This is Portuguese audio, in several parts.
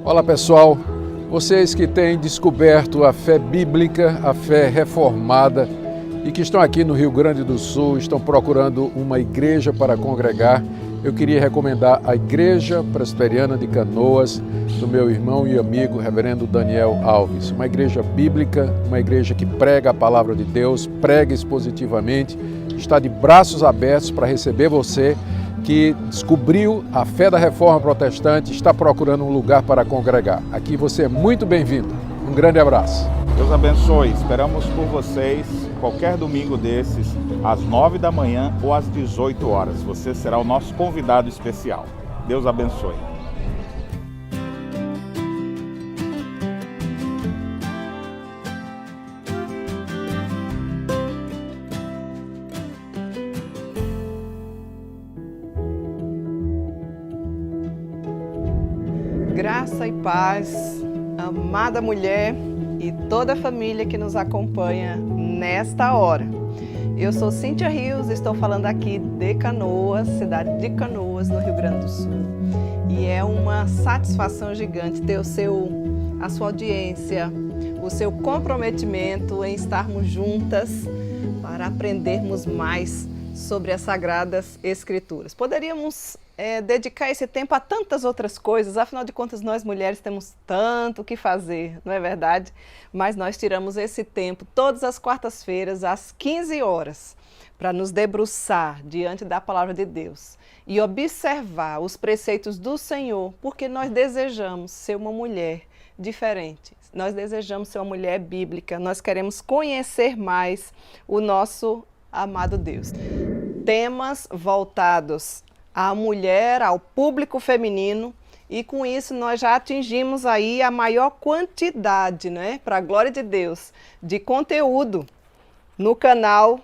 Olá pessoal, vocês que têm descoberto a fé bíblica, a fé reformada e que estão aqui no Rio Grande do Sul, estão procurando uma igreja para congregar, eu queria recomendar a Igreja Presbiteriana de Canoas, do meu irmão e amigo Reverendo Daniel Alves. Uma igreja bíblica, uma igreja que prega a palavra de Deus, prega expositivamente, está de braços abertos para receber você que descobriu a fé da Reforma Protestante, está procurando um lugar para congregar. Aqui você é muito bem-vindo. Um grande abraço. Deus abençoe. Esperamos por vocês qualquer domingo desses, às 9 da manhã ou às 18 horas. Você será o nosso convidado especial. Deus abençoe. Graça e paz, amada mulher e toda a família que nos acompanha nesta hora. Eu sou Cíntia Rios, estou falando aqui de Canoas, cidade de Canoas, no Rio Grande do Sul. E é uma satisfação gigante ter a sua audiência, o seu comprometimento em estarmos juntas para aprendermos mais sobre as Sagradas Escrituras. Poderíamos dedicar esse tempo a tantas outras coisas, afinal de contas nós mulheres temos tanto o que fazer, não é verdade? Mas nós tiramos esse tempo todas as quartas-feiras às 15 horas para nos debruçar diante da Palavra de Deus e observar os preceitos do Senhor, porque nós desejamos ser uma mulher diferente. Nós desejamos ser uma mulher bíblica, nós queremos conhecer mais o nosso amado Deus. Temas voltados à mulher, ao público feminino, e com isso nós já atingimos aí a maior quantidade, né, para a glória de Deus, de conteúdo no canal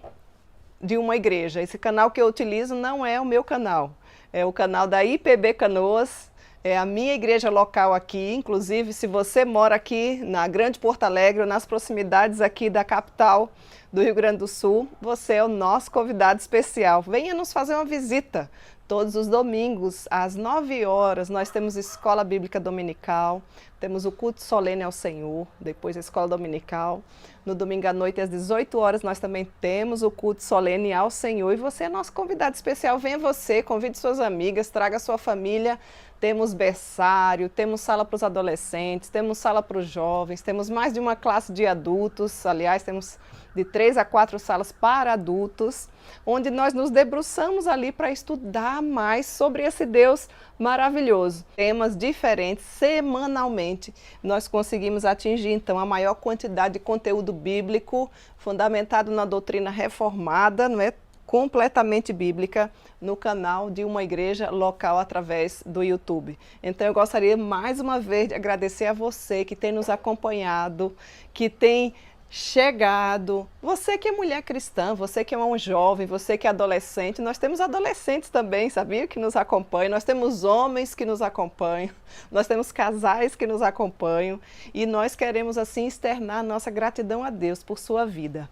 de uma igreja. Esse canal que eu utilizo não é o meu canal, é o canal da IPB Canoas, é a minha igreja local aqui. Inclusive, se você mora aqui na Grande Porto Alegre, nas proximidades aqui da capital do Rio Grande do Sul, você é o nosso convidado especial. Venha nos fazer uma visita. Todos os domingos, às 9 horas, nós temos escola bíblica dominical, temos o culto solene ao Senhor, depois a escola dominical. No domingo à noite, às 18 horas, nós também temos o culto solene ao Senhor. E você é nosso convidado especial. Venha você, convide suas amigas, traga sua família. Temos berçário, temos sala para os adolescentes, temos sala para os jovens, temos mais de uma classe de adultos, aliás, temos de 3 a 4 salas para adultos, onde nós nos debruçamos ali para estudar mais sobre esse Deus maravilhoso. Temas diferentes, semanalmente, nós conseguimos atingir então a maior quantidade de conteúdo bíblico, fundamentado na doutrina reformada, não é? Completamente bíblica, no canal de uma igreja local através do YouTube. Então eu gostaria mais uma vez de agradecer a você que tem nos acompanhado, que tem chegado, você que é mulher cristã, você que é um jovem, você que é adolescente. Nós temos adolescentes também, sabia, que nos acompanham, nós temos homens que nos acompanham, nós temos casais que nos acompanham e nós queremos assim externar nossa gratidão a Deus por sua vida.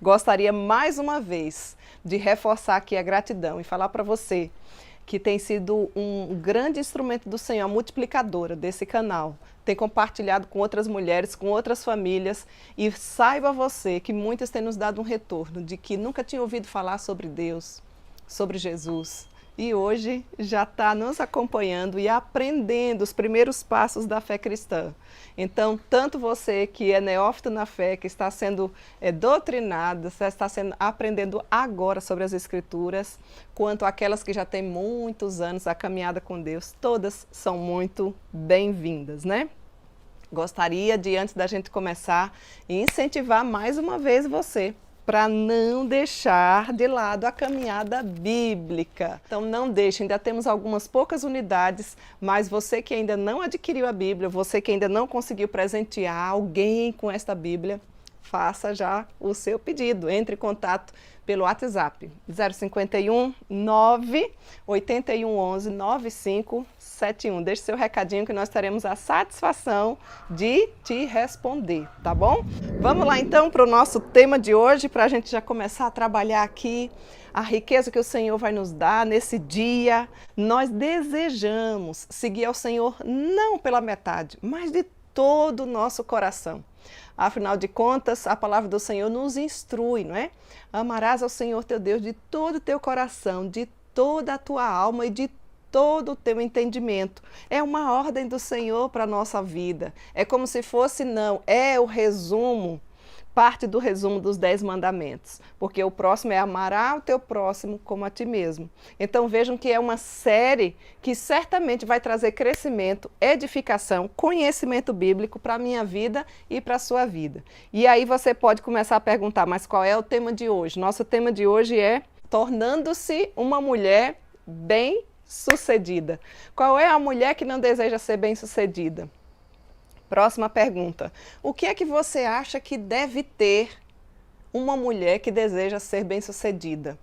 Gostaria mais uma vez de reforçar aqui a gratidão e falar para você que tem sido um grande instrumento do Senhor, a multiplicadora desse canal. Tem compartilhado com outras mulheres, com outras famílias, e saiba você que muitas têm nos dado um retorno de que nunca tinham ouvido falar sobre Deus, sobre Jesus, e hoje já está nos acompanhando e aprendendo os primeiros passos da fé cristã. Então, tanto você que é neófito na fé, que está sendo doutrinado, está aprendendo agora sobre as Escrituras, quanto aquelas que já têm muitos anos a caminhada com Deus, todas são muito bem-vindas, né? Gostaria de, antes da gente começar, incentivar mais uma vez você para não deixar de lado a caminhada bíblica. Então não deixe, ainda temos algumas poucas unidades, mas você que ainda não adquiriu a Bíblia, você que ainda não conseguiu presentear alguém com esta Bíblia, faça já o seu pedido. Entre em contato pelo WhatsApp 051 981 11 9571. Deixe seu recadinho que nós teremos a satisfação de te responder, tá bom? Vamos lá então para o nosso tema de hoje, para a gente já começar a trabalhar aqui a riqueza que o Senhor vai nos dar nesse dia. Nós desejamos seguir ao Senhor não pela metade, mas de todo o nosso coração. Afinal de contas, a palavra do Senhor nos instrui, não é? Amarás ao Senhor teu Deus de todo o teu coração, de toda a tua alma e de todo o teu entendimento. É uma ordem do Senhor para a nossa vida. É como se fosse, não, é o resumo, parte do resumo dos 10 mandamentos. Porque o próximo é amar o teu próximo como a ti mesmo. Então vejam que é uma série que certamente vai trazer crescimento, edificação, conhecimento bíblico para a minha vida e para a sua vida. E aí você pode começar a perguntar, mas qual é o tema de hoje? Nosso tema de hoje é tornando-se uma mulher bem-sucedida. Qual é a mulher que não deseja ser bem-sucedida? Próxima pergunta. O que é que você acha que deve ter uma mulher que deseja ser bem-sucedida?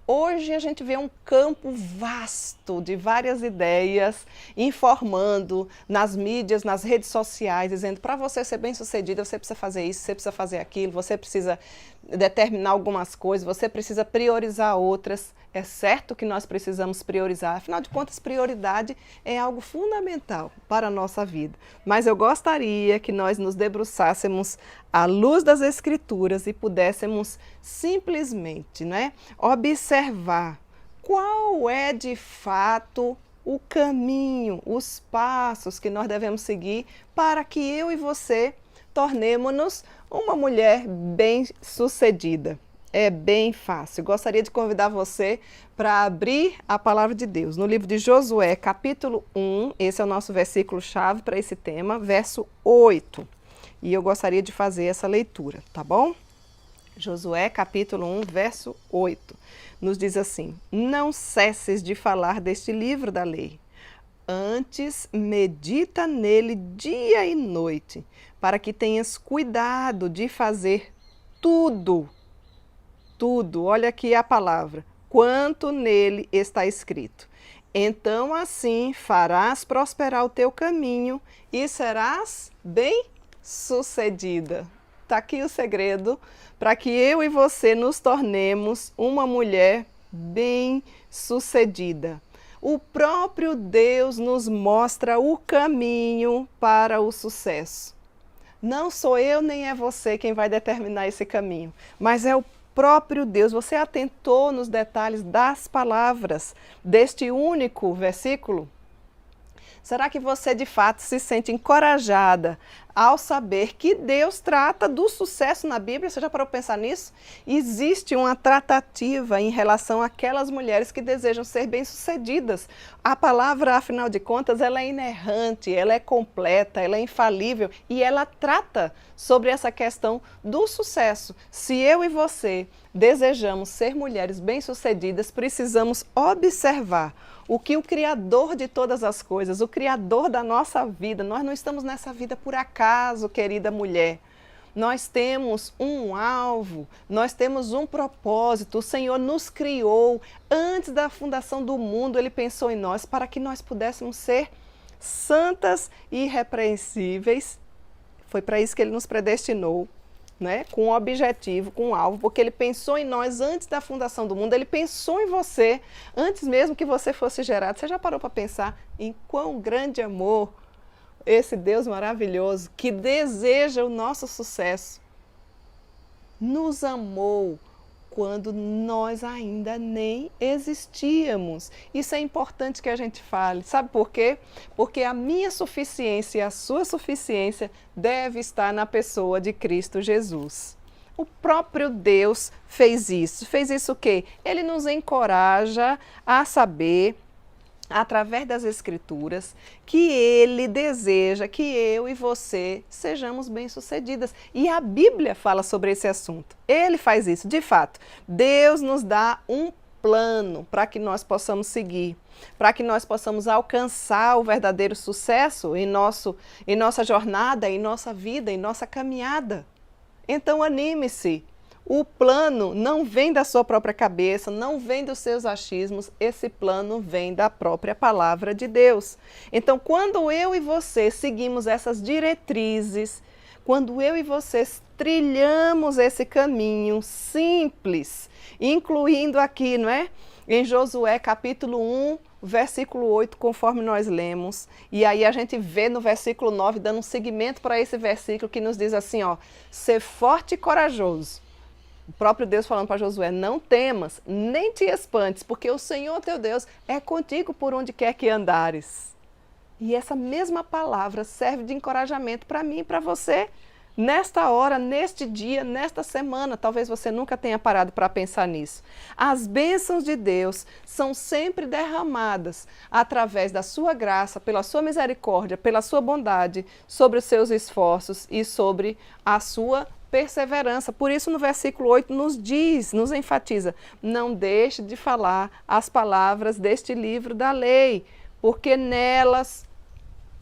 Hoje a gente vê um campo vasto de várias ideias informando nas mídias, nas redes sociais, dizendo para você ser bem-sucedida, você precisa fazer isso, você precisa fazer aquilo, você precisa determinar algumas coisas, você precisa priorizar outras. É certo que nós precisamos priorizar, afinal de contas, prioridade é algo fundamental para a nossa vida. Mas eu gostaria que nós nos debruçássemos à luz das Escrituras e pudéssemos simplesmente, né, observar qual é de fato o caminho, os passos que nós devemos seguir para que eu e você tornemos-nos uma mulher bem-sucedida. É bem fácil. Gostaria de convidar você para abrir a palavra de Deus no livro de Josué, capítulo 1, esse é o nosso versículo-chave para esse tema, verso 8. E eu gostaria de fazer essa leitura, tá bom? Josué, capítulo 1, verso 8, nos diz assim: não cesses de falar deste livro da lei, antes medita nele dia e noite, para que tenhas cuidado de fazer tudo, olha aqui a palavra, quanto nele está escrito. Então assim farás prosperar o teu caminho e serás bem-sucedida. Está aqui o segredo para que eu e você nos tornemos uma mulher bem-sucedida. O próprio Deus nos mostra o caminho para o sucesso. Não sou eu nem é você quem vai determinar esse caminho, mas é o próprio Deus. Você atentou nos detalhes das palavras deste único versículo? Será que você de fato se sente encorajada ao saber que Deus trata do sucesso na Bíblia? Você já parou para pensar nisso? Existe uma tratativa em relação àquelas mulheres que desejam ser bem-sucedidas. A palavra, afinal de contas, ela é inerrante, ela é completa, ela é infalível e ela trata sobre essa questão do sucesso. Se eu e você desejamos ser mulheres bem-sucedidas, precisamos observar o que o Criador de todas as coisas, o Criador da nossa vida, nós não estamos nessa vida por acaso, querida mulher. Nós temos um alvo, nós temos um propósito. O Senhor nos criou antes da fundação do mundo, Ele pensou em nós para que nós pudéssemos ser santas e irrepreensíveis. Foi para isso que Ele nos predestinou, né? Com um objetivo, com um alvo, porque Ele pensou em nós antes da fundação do mundo, Ele pensou em você antes mesmo que você fosse gerado. Você já parou para pensar em quão grande amor esse Deus maravilhoso que deseja o nosso sucesso nos amou quando nós ainda nem existíamos. Isso é importante que a gente fale. Sabe por quê? Porque a minha suficiência e a sua suficiência deve estar na pessoa de Cristo Jesus. O próprio Deus fez isso. Fez isso o quê? Ele nos encoraja a saber, através das Escrituras, que Ele deseja que eu e você sejamos bem-sucedidas. E a Bíblia fala sobre esse assunto. Ele faz isso, de fato. Deus nos dá um plano para que nós possamos seguir, para que nós possamos alcançar o verdadeiro sucesso em nossa jornada, em nossa vida, em nossa caminhada. Então anime-se. O plano não vem da sua própria cabeça, não vem dos seus achismos, esse plano vem da própria palavra de Deus. Então, quando eu e você seguimos essas diretrizes, quando eu e vocês trilhamos esse caminho simples, incluindo aqui, não é? Em Josué capítulo 1, versículo 8, conforme nós lemos, e aí a gente vê no versículo 9, dando um seguimento para esse versículo que nos diz assim, ó, ser forte e corajoso. O próprio Deus falando para Josué, não temas, nem te espantes, porque o Senhor teu Deus é contigo por onde quer que andares. E essa mesma palavra serve de encorajamento para mim e para você, nesta hora, neste dia, nesta semana. Talvez você nunca tenha parado para pensar nisso. As bênçãos de Deus são sempre derramadas através da sua graça, pela sua misericórdia, pela sua bondade, sobre os seus esforços e sobre a sua perseverança. Por isso no versículo 8 nos diz, nos enfatiza, não deixe de falar as palavras deste livro da lei, porque nelas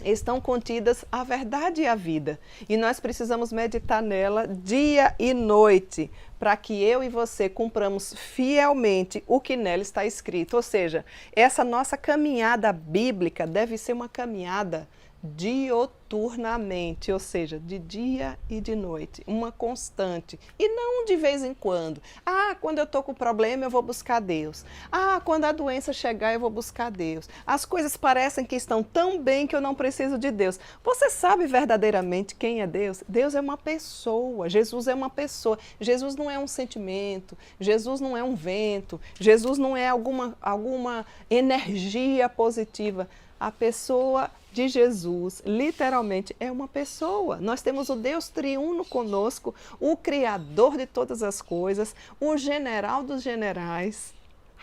estão contidas a verdade e a vida. E nós precisamos meditar nela dia e noite, para que eu e você cumpramos fielmente o que nela está escrito. Ou seja, essa nossa caminhada bíblica deve ser uma caminhada dioturnamente, ou seja, de dia e de noite, uma constante, e não de vez em quando. Quando eu estou com problema eu vou buscar Deus. Quando a doença chegar eu vou buscar Deus. As coisas parecem que estão tão bem que eu não preciso de Deus. Você sabe verdadeiramente quem é Deus? Deus é uma pessoa, Jesus é uma pessoa. Jesus não é um sentimento, Jesus não é um vento, Jesus não é alguma energia positiva. A pessoa de Jesus, literalmente, é uma pessoa. Nós temos o Deus triuno conosco, o Criador de todas as coisas, o general dos generais,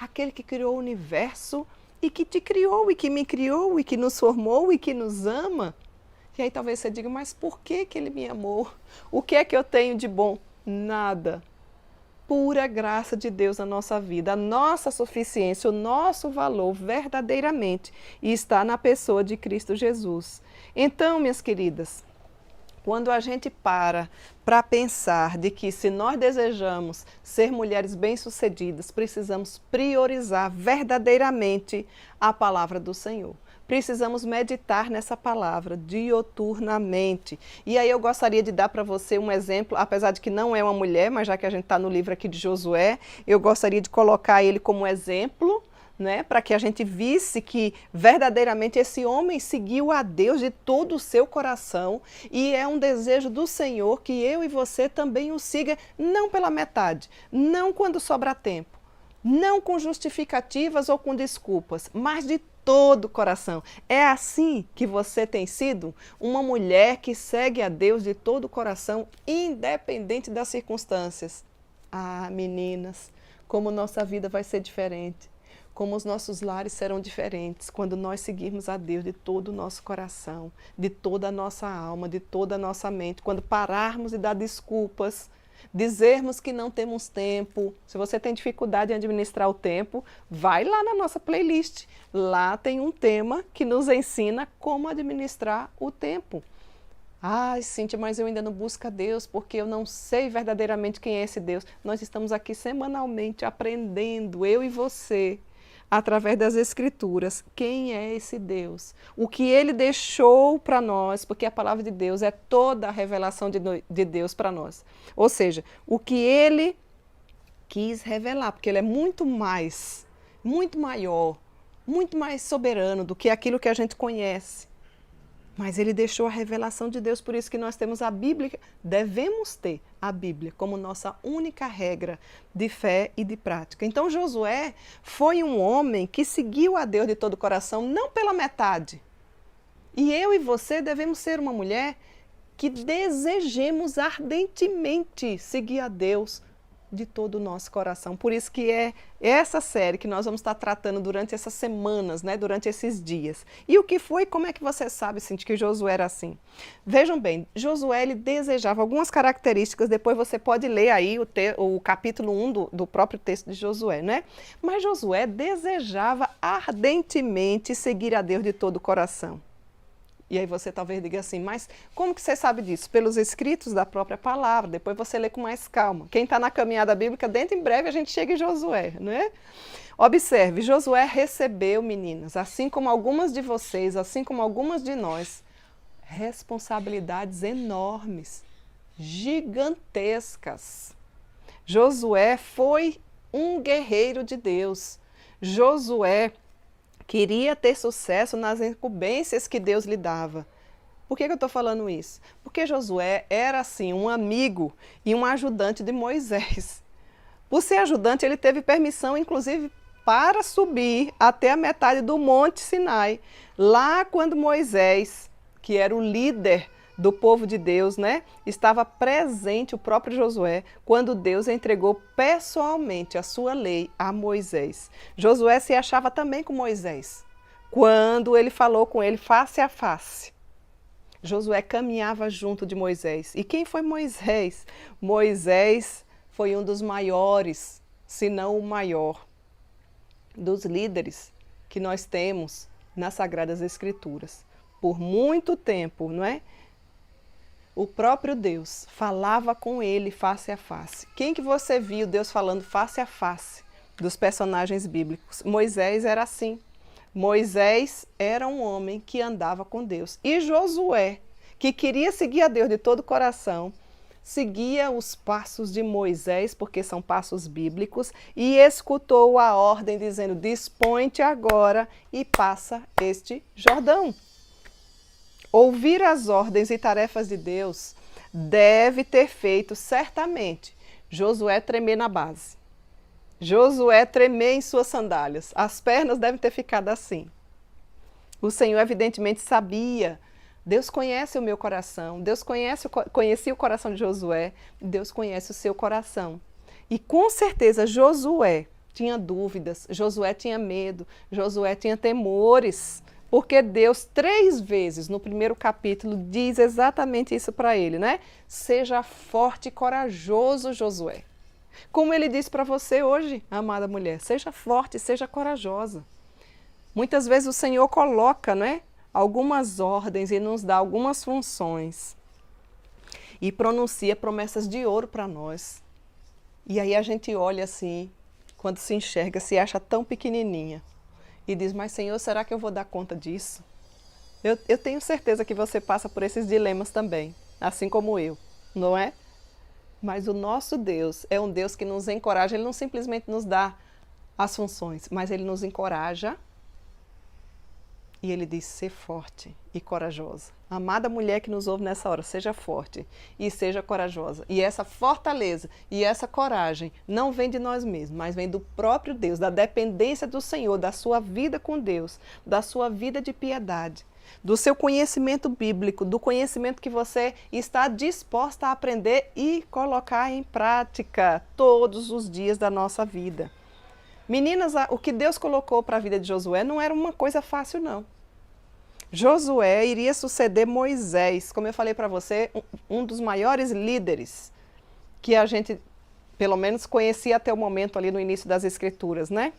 aquele que criou o universo e que te criou e que me criou e que nos formou e que nos ama. E aí talvez você diga, mas por que ele me amou? O que é que eu tenho de bom? Nada. Pura graça de Deus na nossa vida, a nossa suficiência, o nosso valor verdadeiramente está na pessoa de Cristo Jesus. Então, minhas queridas, quando a gente para pensar de que se nós desejamos ser mulheres bem-sucedidas, precisamos priorizar verdadeiramente a palavra do Senhor. Precisamos meditar nessa palavra dioturnamente. E aí eu gostaria de dar para você um exemplo, apesar de que não é uma mulher, mas já que a gente está no livro aqui de Josué, eu gostaria de colocar ele como exemplo, né, para que a gente visse que verdadeiramente esse homem seguiu a Deus de todo o seu coração, e é um desejo do Senhor que eu e você também o siga, não pela metade, não quando sobra tempo, não com justificativas ou com desculpas, mas de todo o coração. É assim que você tem sido uma mulher que segue a Deus de todo o coração, independente das circunstâncias. Meninas, como nossa vida vai ser diferente, como os nossos lares serão diferentes quando nós seguirmos a Deus de todo o nosso coração, de toda a nossa alma, de toda a nossa mente, quando pararmos de dar desculpas, dizermos que não temos tempo. Se você tem dificuldade em administrar o tempo, vai lá na nossa playlist. Lá tem um tema que nos ensina como administrar o tempo. Cíntia, mas eu ainda não busco a Deus porque eu não sei verdadeiramente quem é esse Deus. Nós estamos aqui semanalmente aprendendo, eu e você, através das Escrituras, quem é esse Deus, o que Ele deixou para nós, porque a palavra de Deus é toda a revelação de Deus para nós. Ou seja, o que Ele quis revelar, porque Ele é muito mais, muito maior, muito mais soberano do que aquilo que a gente conhece. Mas Ele deixou a revelação de Deus, por isso que nós temos a Bíblia, devemos ter a Bíblia como nossa única regra de fé e de prática. Então Josué foi um homem que seguiu a Deus de todo o coração, não pela metade. E eu e você devemos ser uma mulher que desejemos ardentemente seguir a Deus de todo o nosso coração. Por isso que é essa série que nós vamos estar tratando durante essas semanas, né, durante esses dias. E o que foi, como é que você sabe, Cintia, que Josué era assim? Vejam bem, Josué ele desejava algumas características, depois você pode ler aí o capítulo 1 do próprio texto de Josué, né? Mas Josué desejava ardentemente seguir a Deus de todo o coração. E aí você talvez diga assim, mas como que você sabe disso? Pelos escritos da própria palavra, depois você lê com mais calma. Quem está na caminhada bíblica, dentro em breve a gente chega em Josué, não é? Observe, Josué recebeu, meninas, assim como algumas de vocês, assim como algumas de nós, responsabilidades enormes, gigantescas. Josué foi um guerreiro de Deus. Josué queria ter sucesso nas incumbências que Deus lhe dava. Por que eu estou falando isso? Porque Josué era, assim, um amigo e um ajudante de Moisés. Por ser ajudante, ele teve permissão, inclusive, para subir até a metade do Monte Sinai. Lá quando Moisés, que era o líder do povo de Deus, né, estava presente, o próprio Josué, quando Deus entregou pessoalmente a sua lei a Moisés. Josué se achava também com Moisés, quando ele falou com ele face a face. Josué caminhava junto de Moisés. E quem foi Moisés? Moisés foi um dos maiores, se não o maior, dos líderes que nós temos nas Sagradas Escrituras. Por muito tempo, não é? O próprio Deus falava com ele face a face. Quem que você viu Deus falando face a face dos personagens bíblicos? Moisés era assim. Moisés era um homem que andava com Deus. E Josué, que queria seguir a Deus de todo o coração, seguia os passos de Moisés, porque são passos bíblicos, e escutou a ordem dizendo, dispõe-te agora e passa este Jordão. Ouvir as ordens e tarefas de Deus deve ter feito certamente Josué tremer na base. Josué tremer em suas sandálias. As pernas devem ter ficado assim. O Senhor evidentemente sabia. Deus conhece o meu coração. Deus conhecia o coração de Josué. Deus conhece o seu coração. E com certeza Josué tinha dúvidas. Josué tinha medo. Josué tinha temores. Porque Deus 3 vezes no primeiro capítulo diz exatamente isso para ele, né? Seja forte e corajoso, Josué. Como ele diz para você hoje, amada mulher, seja forte, seja corajosa. Muitas vezes o Senhor coloca, né, algumas ordens e nos dá algumas funções e pronuncia promessas de ouro para nós. E aí a gente olha assim, quando se enxerga, se acha tão pequenininha. E diz, mas Senhor, será que eu vou dar conta disso? Eu tenho certeza que você passa por esses dilemas também, assim como eu, não é? Mas o nosso Deus é um Deus que nos encoraja, Ele não simplesmente nos dá as funções, mas Ele nos encoraja e Ele diz, ser forte e corajosa. Amada mulher que nos ouve nessa hora, seja forte e seja corajosa. E essa fortaleza e essa coragem não vem de nós mesmos, mas vem do próprio Deus, da dependência do Senhor, da sua vida com Deus, da sua vida de piedade, do seu conhecimento bíblico, do conhecimento que você está disposta a aprender e colocar em prática todos os dias da nossa vida. Meninas, o que Deus colocou para a vida de Josué não era uma coisa fácil, não. Josué iria suceder Moisés, como eu falei para você, um dos maiores líderes que a gente, pelo menos, conhecia até o momento ali no início das Escrituras, né?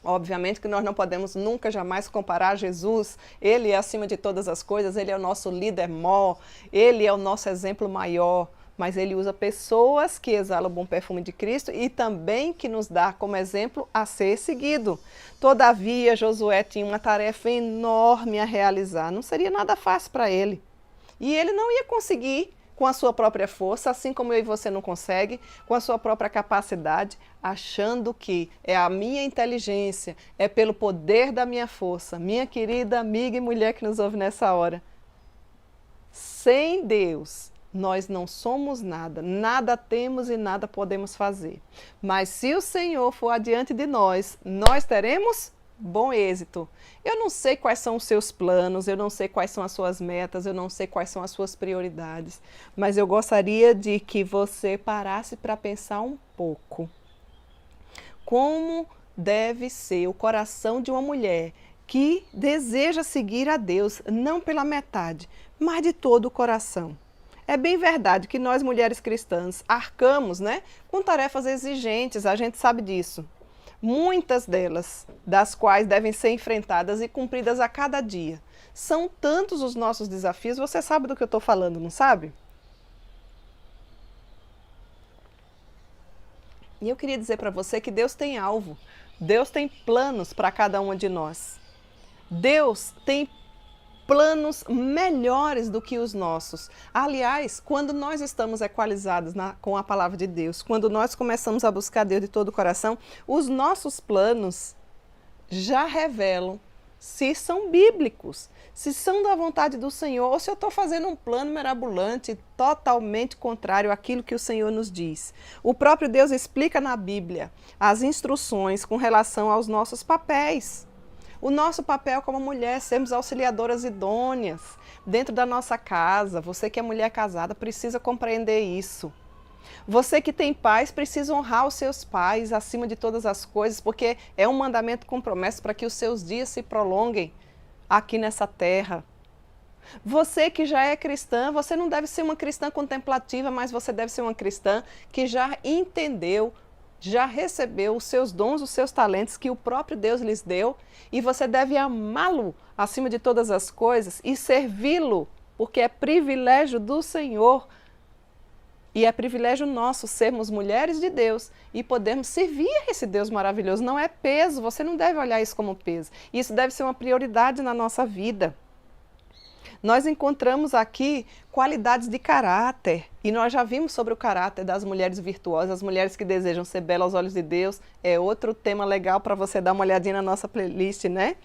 Obviamente que nós não podemos nunca, jamais comparar Jesus. Ele é acima de todas as coisas, ele é o nosso líder maior, ele é o nosso exemplo maior. Mas ele usa pessoas que exalam o bom perfume de Cristo e também que nos dá como exemplo a ser seguido. Todavia, Josué tinha uma tarefa enorme a realizar. Não seria nada fácil para ele. E ele não ia conseguir com a sua própria força, assim como eu e você não consegue, com a sua própria capacidade, achando que é a minha inteligência, é pelo poder da minha força. Minha querida amiga e mulher que nos ouve nessa hora. Sem Deus, nós não somos nada, nada temos e nada podemos fazer. Mas se o Senhor for adiante de nós, nós teremos bom êxito. Eu não sei quais são os seus planos, eu não sei quais são as suas metas, eu não sei quais são as suas prioridades, mas eu gostaria de que você parasse para pensar um pouco. Como deve ser o coração de uma mulher que deseja seguir a Deus, não pela metade, mas de todo o coração. É bem verdade que nós, mulheres cristãs, arcamos, né, com tarefas exigentes, a gente sabe disso. muitas delas, das quais devem ser enfrentadas e cumpridas a cada dia. São tantos os nossos desafios, você sabe do que eu estou falando, não sabe? E eu queria dizer para você que Deus tem alvo, Deus tem planos para cada uma de nós. Deus tem planos melhores do que os nossos. Aliás, quando nós estamos equalizados com a palavra de Deus, quando nós começamos a buscar Deus de todo o coração, os nossos planos já revelam se são bíblicos, se são da vontade do Senhor, ou se eu estou fazendo um plano mirabolante, totalmente contrário àquilo que o Senhor nos diz. O próprio Deus explica na Bíblia as instruções com relação aos nossos papéis. O nosso papel como mulher, sermos auxiliadoras idôneas dentro da nossa casa. Você que é mulher casada precisa compreender isso. Você que tem pais precisa honrar os seus pais acima de todas as coisas, porque é um mandamento com promessa para que os seus dias se prolonguem aqui nessa terra. Você que já é cristã, você não deve ser uma cristã contemplativa, mas você deve ser uma cristã que já entendeu, já recebeu os seus dons, os seus talentos que o próprio Deus lhes deu, e você deve amá-lo acima de todas as coisas e servi-lo, porque é privilégio do Senhor e é privilégio nosso sermos mulheres de Deus e podermos servir a esse Deus maravilhoso. Não é peso, você não deve olhar isso como peso. Isso deve ser uma prioridade na nossa vida. Nós encontramos aqui qualidades de caráter, e nós já vimos sobre o caráter das mulheres virtuosas, as mulheres que desejam ser belas aos olhos de Deus. É outro tema legal para você dar uma olhadinha na nossa playlist, né?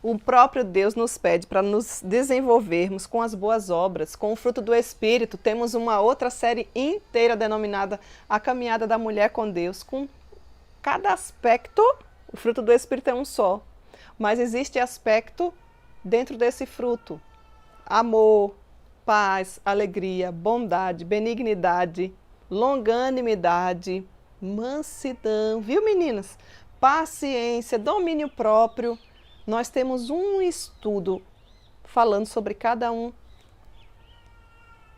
O próprio Deus nos pede para nos desenvolvermos com as boas obras, com o fruto do Espírito. Temos uma outra série inteira denominada A Caminhada da Mulher com Deus, com cada aspecto. O fruto do Espírito é um só, mas existe aspecto dentro desse fruto: amor, paz, alegria, bondade, benignidade, longanimidade, mansidão, viu, meninas? Paciência, domínio próprio. Nós temos um estudo falando sobre cada um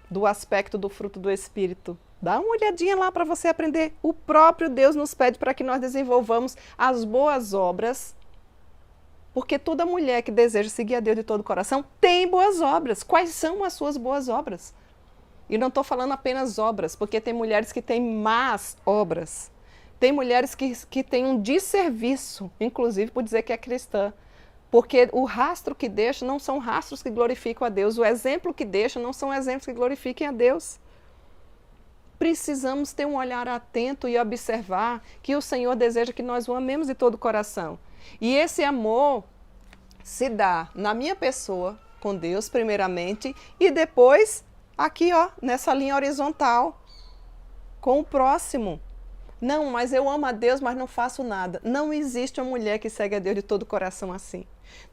do aspecto do fruto do Espírito. Dá uma olhadinha lá para você aprender. O próprio Deus nos pede para que nós desenvolvamos as boas obras, porque toda mulher que deseja seguir a Deus de todo o coração tem boas obras. Quais são as suas boas obras? E não estou falando apenas obras, porque tem mulheres que têm más obras. Tem mulheres que têm um desserviço, inclusive por dizer que é cristã. Porque o rastro que deixa não são rastros que glorificam a Deus. O exemplo que deixa não são exemplos que glorifiquem a Deus. Precisamos ter um olhar atento e observar que o Senhor deseja que nós o amemos de todo o coração. E esse amor se dá na minha pessoa, com Deus primeiramente, e depois aqui, ó, nessa linha horizontal, com o próximo. Não, mas eu amo a Deus, mas não faço nada. Não existe uma mulher que segue a Deus de todo o coração assim.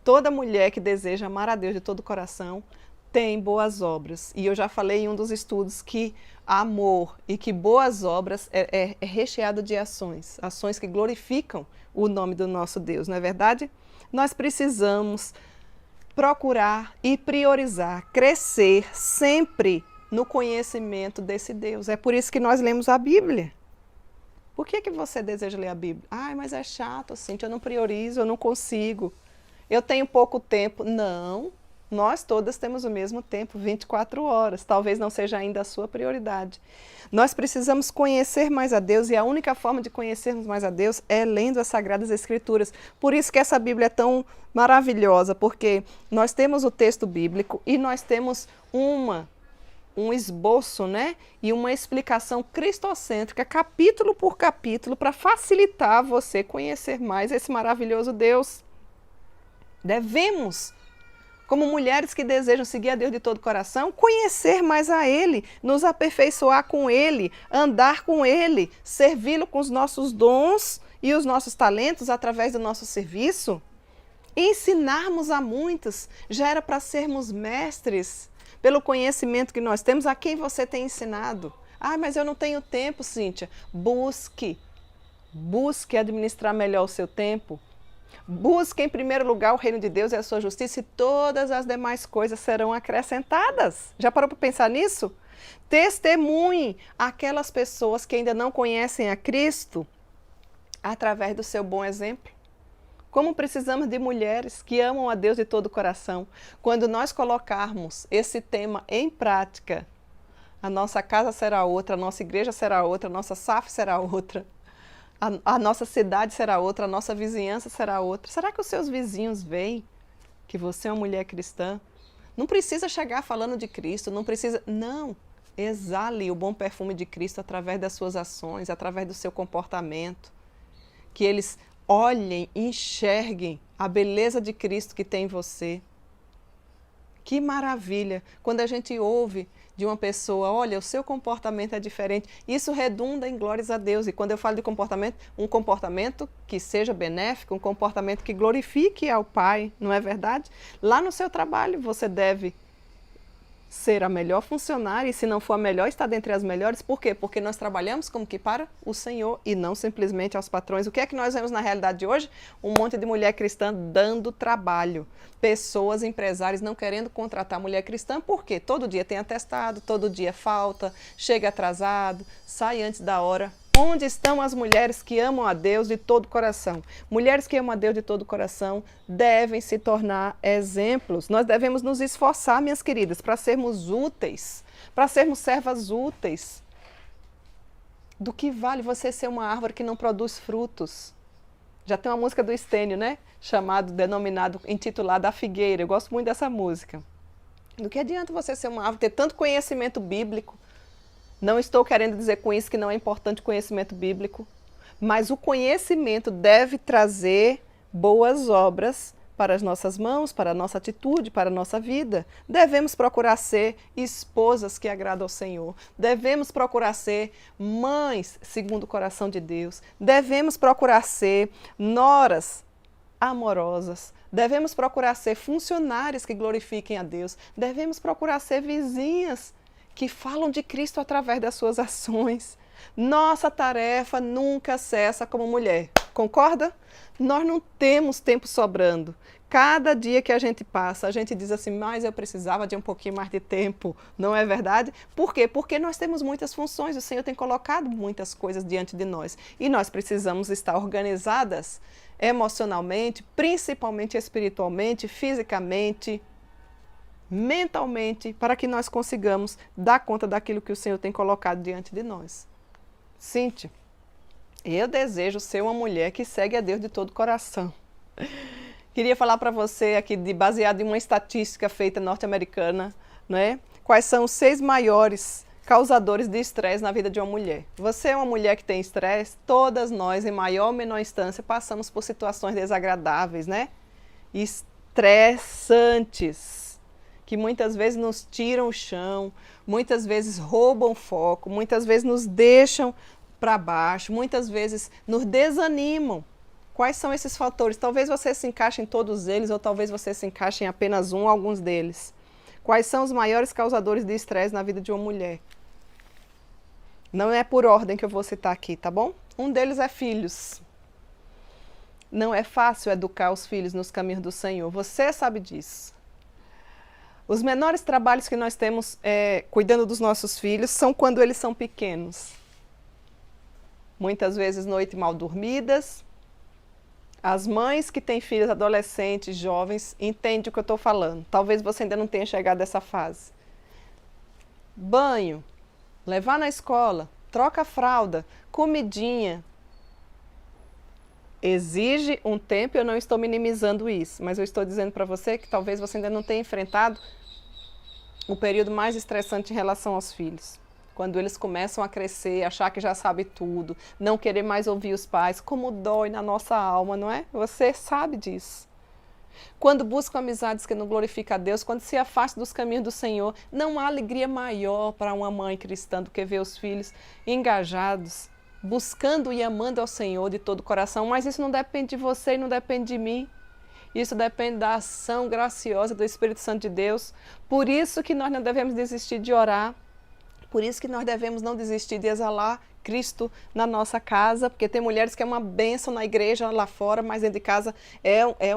Toda mulher que deseja amar a Deus de todo o coração tem boas obras. E eu já falei em um dos estudos que amor e que boas obras é recheado de ações. Ações que glorificam o nome do nosso Deus, não é verdade? Nós precisamos procurar e priorizar, crescer sempre no conhecimento desse Deus. É por isso que nós lemos a Bíblia. Por que você deseja ler a Bíblia? Ai, mas é chato, Cíntia, eu não priorizo, eu não consigo. Eu tenho pouco tempo. Não. Nós todas temos o mesmo tempo, 24 horas. Talvez não seja ainda a sua prioridade. Nós precisamos conhecer mais a Deus, e a única forma de conhecermos mais a Deus é lendo as Sagradas Escrituras. Por isso que essa Bíblia é tão maravilhosa, porque nós temos o texto bíblico e nós temos um esboço, né? E uma explicação cristocêntrica, capítulo por capítulo, para facilitar você conhecer mais esse maravilhoso Deus. Devemos, como mulheres que desejam seguir a Deus de todo o coração, conhecer mais a Ele, nos aperfeiçoar com Ele, andar com Ele, servi-lo com os nossos dons e os nossos talentos através do nosso serviço, ensinarmos a muitos. Já era para sermos mestres pelo conhecimento que nós temos. A quem você tem ensinado? Ah, mas eu não tenho tempo, Cíntia. Busque administrar melhor o seu tempo. Busque em primeiro lugar o reino de Deus e a sua justiça, e todas as demais coisas serão acrescentadas. Já parou para pensar nisso? Testemunhe aquelas pessoas que ainda não conhecem a Cristo Através do seu bom exemplo. Como precisamos de mulheres que amam a Deus de todo o coração. Quando nós colocarmos esse tema em prática, a nossa casa será outra, a nossa igreja será outra, a nossa SAF será outra, a nossa cidade será outra, a nossa vizinhança será outra. Será que os seus vizinhos veem que você é uma mulher cristã? Não precisa chegar falando de Cristo, não precisa... Não, exale o bom perfume de Cristo através das suas ações, através do seu comportamento. Que eles olhem, enxerguem a beleza de Cristo que tem em você. Que maravilha! Quando a gente ouve de uma pessoa, olha, o seu comportamento é diferente, isso redunda em glórias a Deus. E quando eu falo de comportamento, um comportamento que seja benéfico, um comportamento que glorifique ao Pai, não é verdade? Lá no seu trabalho você deve ser a melhor funcionária, e se não for a melhor, está dentre as melhores. Por quê? Porque nós trabalhamos como que para o Senhor e não simplesmente aos patrões. O que é que nós vemos na realidade de hoje? Um monte de mulher cristã dando trabalho. Pessoas, empresários não querendo contratar mulher cristã, porque todo dia tem atestado, todo dia falta, chega atrasado, sai antes da hora. Onde estão as mulheres que amam a Deus de todo o coração? Mulheres que amam a Deus de todo o coração devem se tornar exemplos. Nós devemos nos esforçar, minhas queridas, para sermos úteis, para sermos servas úteis. Do que vale você ser uma árvore que não produz frutos? Já tem uma música do Estênio, né? Intitulada A Figueira. Eu gosto muito dessa música. Do que adianta você ser uma árvore, ter tanto conhecimento bíblico? Não estou querendo dizer com isso que não é importante o conhecimento bíblico, mas o conhecimento deve trazer boas obras para as nossas mãos, para a nossa atitude, para a nossa vida. Devemos procurar ser esposas que agradam ao Senhor. Devemos procurar ser mães segundo o coração de Deus. Devemos procurar ser noras amorosas. Devemos procurar ser funcionárias que glorifiquem a Deus. Devemos procurar ser vizinhas que falam de Cristo através das suas ações. Nossa tarefa nunca cessa como mulher. Concorda? Nós não temos tempo sobrando. Cada dia que a gente passa, a gente diz assim, mas eu precisava de um pouquinho mais de tempo. Não é verdade? Por quê? Porque nós temos muitas funções. O Senhor tem colocado muitas coisas diante de nós. E nós precisamos estar organizadas emocionalmente, principalmente espiritualmente, fisicamente, mentalmente, para que nós consigamos dar conta daquilo que o Senhor tem colocado diante de nós. Cíntia, eu desejo ser uma mulher que segue a Deus de todo o coração. Queria falar para você aqui, baseado em uma estatística feita norte-americana, né? Quais são os 6 maiores causadores de estresse na vida de uma mulher. Você é uma mulher que tem estresse, todas nós, em maior ou menor instância, passamos por situações desagradáveis, né? Estressantes, que muitas vezes nos tiram o chão, muitas vezes roubam o foco, muitas vezes nos deixam para baixo, muitas vezes nos desanimam. Quais são esses fatores? Talvez você se encaixe em todos eles, ou talvez você se encaixe em apenas um ou alguns deles. Quais são os maiores causadores de estresse na vida de uma mulher? Não é por ordem que eu vou citar aqui, tá bom? Um deles é filhos. Não é fácil educar os filhos nos caminhos do Senhor, você sabe disso. Os menores trabalhos que nós temos cuidando dos nossos filhos são quando eles são pequenos. Muitas vezes noites mal dormidas. As mães que têm filhos adolescentes, jovens, entendem o que eu estou falando. Talvez você ainda não tenha chegado a essa fase. Banho, levar na escola, troca a fralda, comidinha. Exige um tempo, eu não estou minimizando isso, mas eu estou dizendo para você que talvez você ainda não tenha enfrentado o período mais estressante em relação aos filhos. Quando eles começam a crescer, achar que já sabe tudo, não querer mais ouvir os pais, como dói na nossa alma, não é? Você sabe disso. Quando buscam amizades que não glorificam a Deus, quando se afastam dos caminhos do Senhor, não há alegria maior para uma mãe cristã do que ver os filhos engajados, buscando e amando ao Senhor de todo o coração. Mas isso não depende de você e não depende de mim. Isso depende da ação graciosa do Espírito Santo de Deus. Por isso que nós não devemos desistir de orar. Por isso que nós devemos não desistir de exalar Cristo na nossa casa, porque tem mulheres que é uma bênção na igreja lá fora, mas dentro de casa é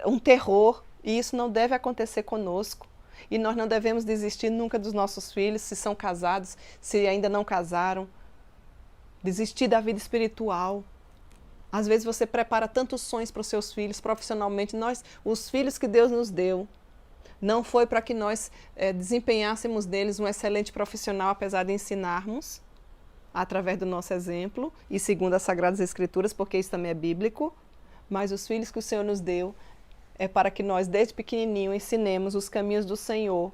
um terror, e isso não deve acontecer conosco. E nós não devemos desistir nunca dos nossos filhos, se são casados, se ainda não casaram. Desistir da vida espiritual. Às vezes você prepara tantos sonhos para os seus filhos profissionalmente. Os filhos que Deus nos deu, não foi para que nós desempenhássemos neles um excelente profissional, apesar de ensinarmos através do nosso exemplo e segundo as Sagradas Escrituras, porque isso também é bíblico. Mas os filhos que o Senhor nos deu é para que nós, desde pequenininho, ensinemos os caminhos do Senhor,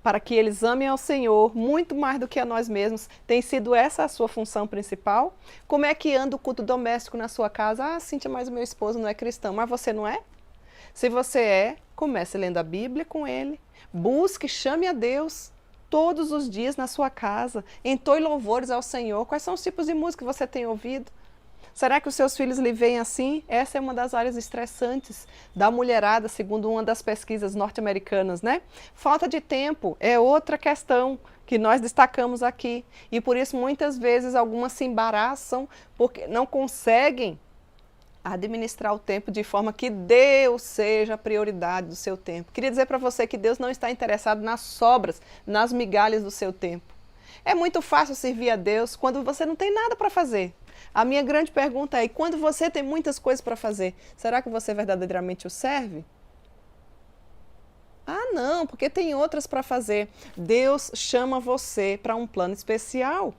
para que eles amem ao Senhor muito mais do que a nós mesmos. Tem sido essa a sua função principal? Como é que anda o culto doméstico na sua casa? Ah, Cíntia, mas o meu esposo não é cristão. Mas você não é? Se você é, comece lendo a Bíblia com ele. Busque, chame a Deus todos os dias na sua casa. Entoe louvores ao Senhor. Quais são os tipos de música que você tem ouvido? Será que os seus filhos lhe veem assim? Essa é uma das áreas estressantes da mulherada, segundo uma das pesquisas norte-americanas, né? Falta de tempo é outra questão que nós destacamos aqui. E por isso, muitas vezes, algumas se embaraçam porque não conseguem administrar o tempo de forma que Deus seja a prioridade do seu tempo. Queria dizer para você que Deus não está interessado nas sobras, nas migalhas do seu tempo. É muito fácil servir a Deus quando você não tem nada para fazer. A minha grande pergunta é, e quando você tem muitas coisas para fazer, será que você verdadeiramente o serve? Ah, não, porque tem outras para fazer. Deus chama você para um plano especial.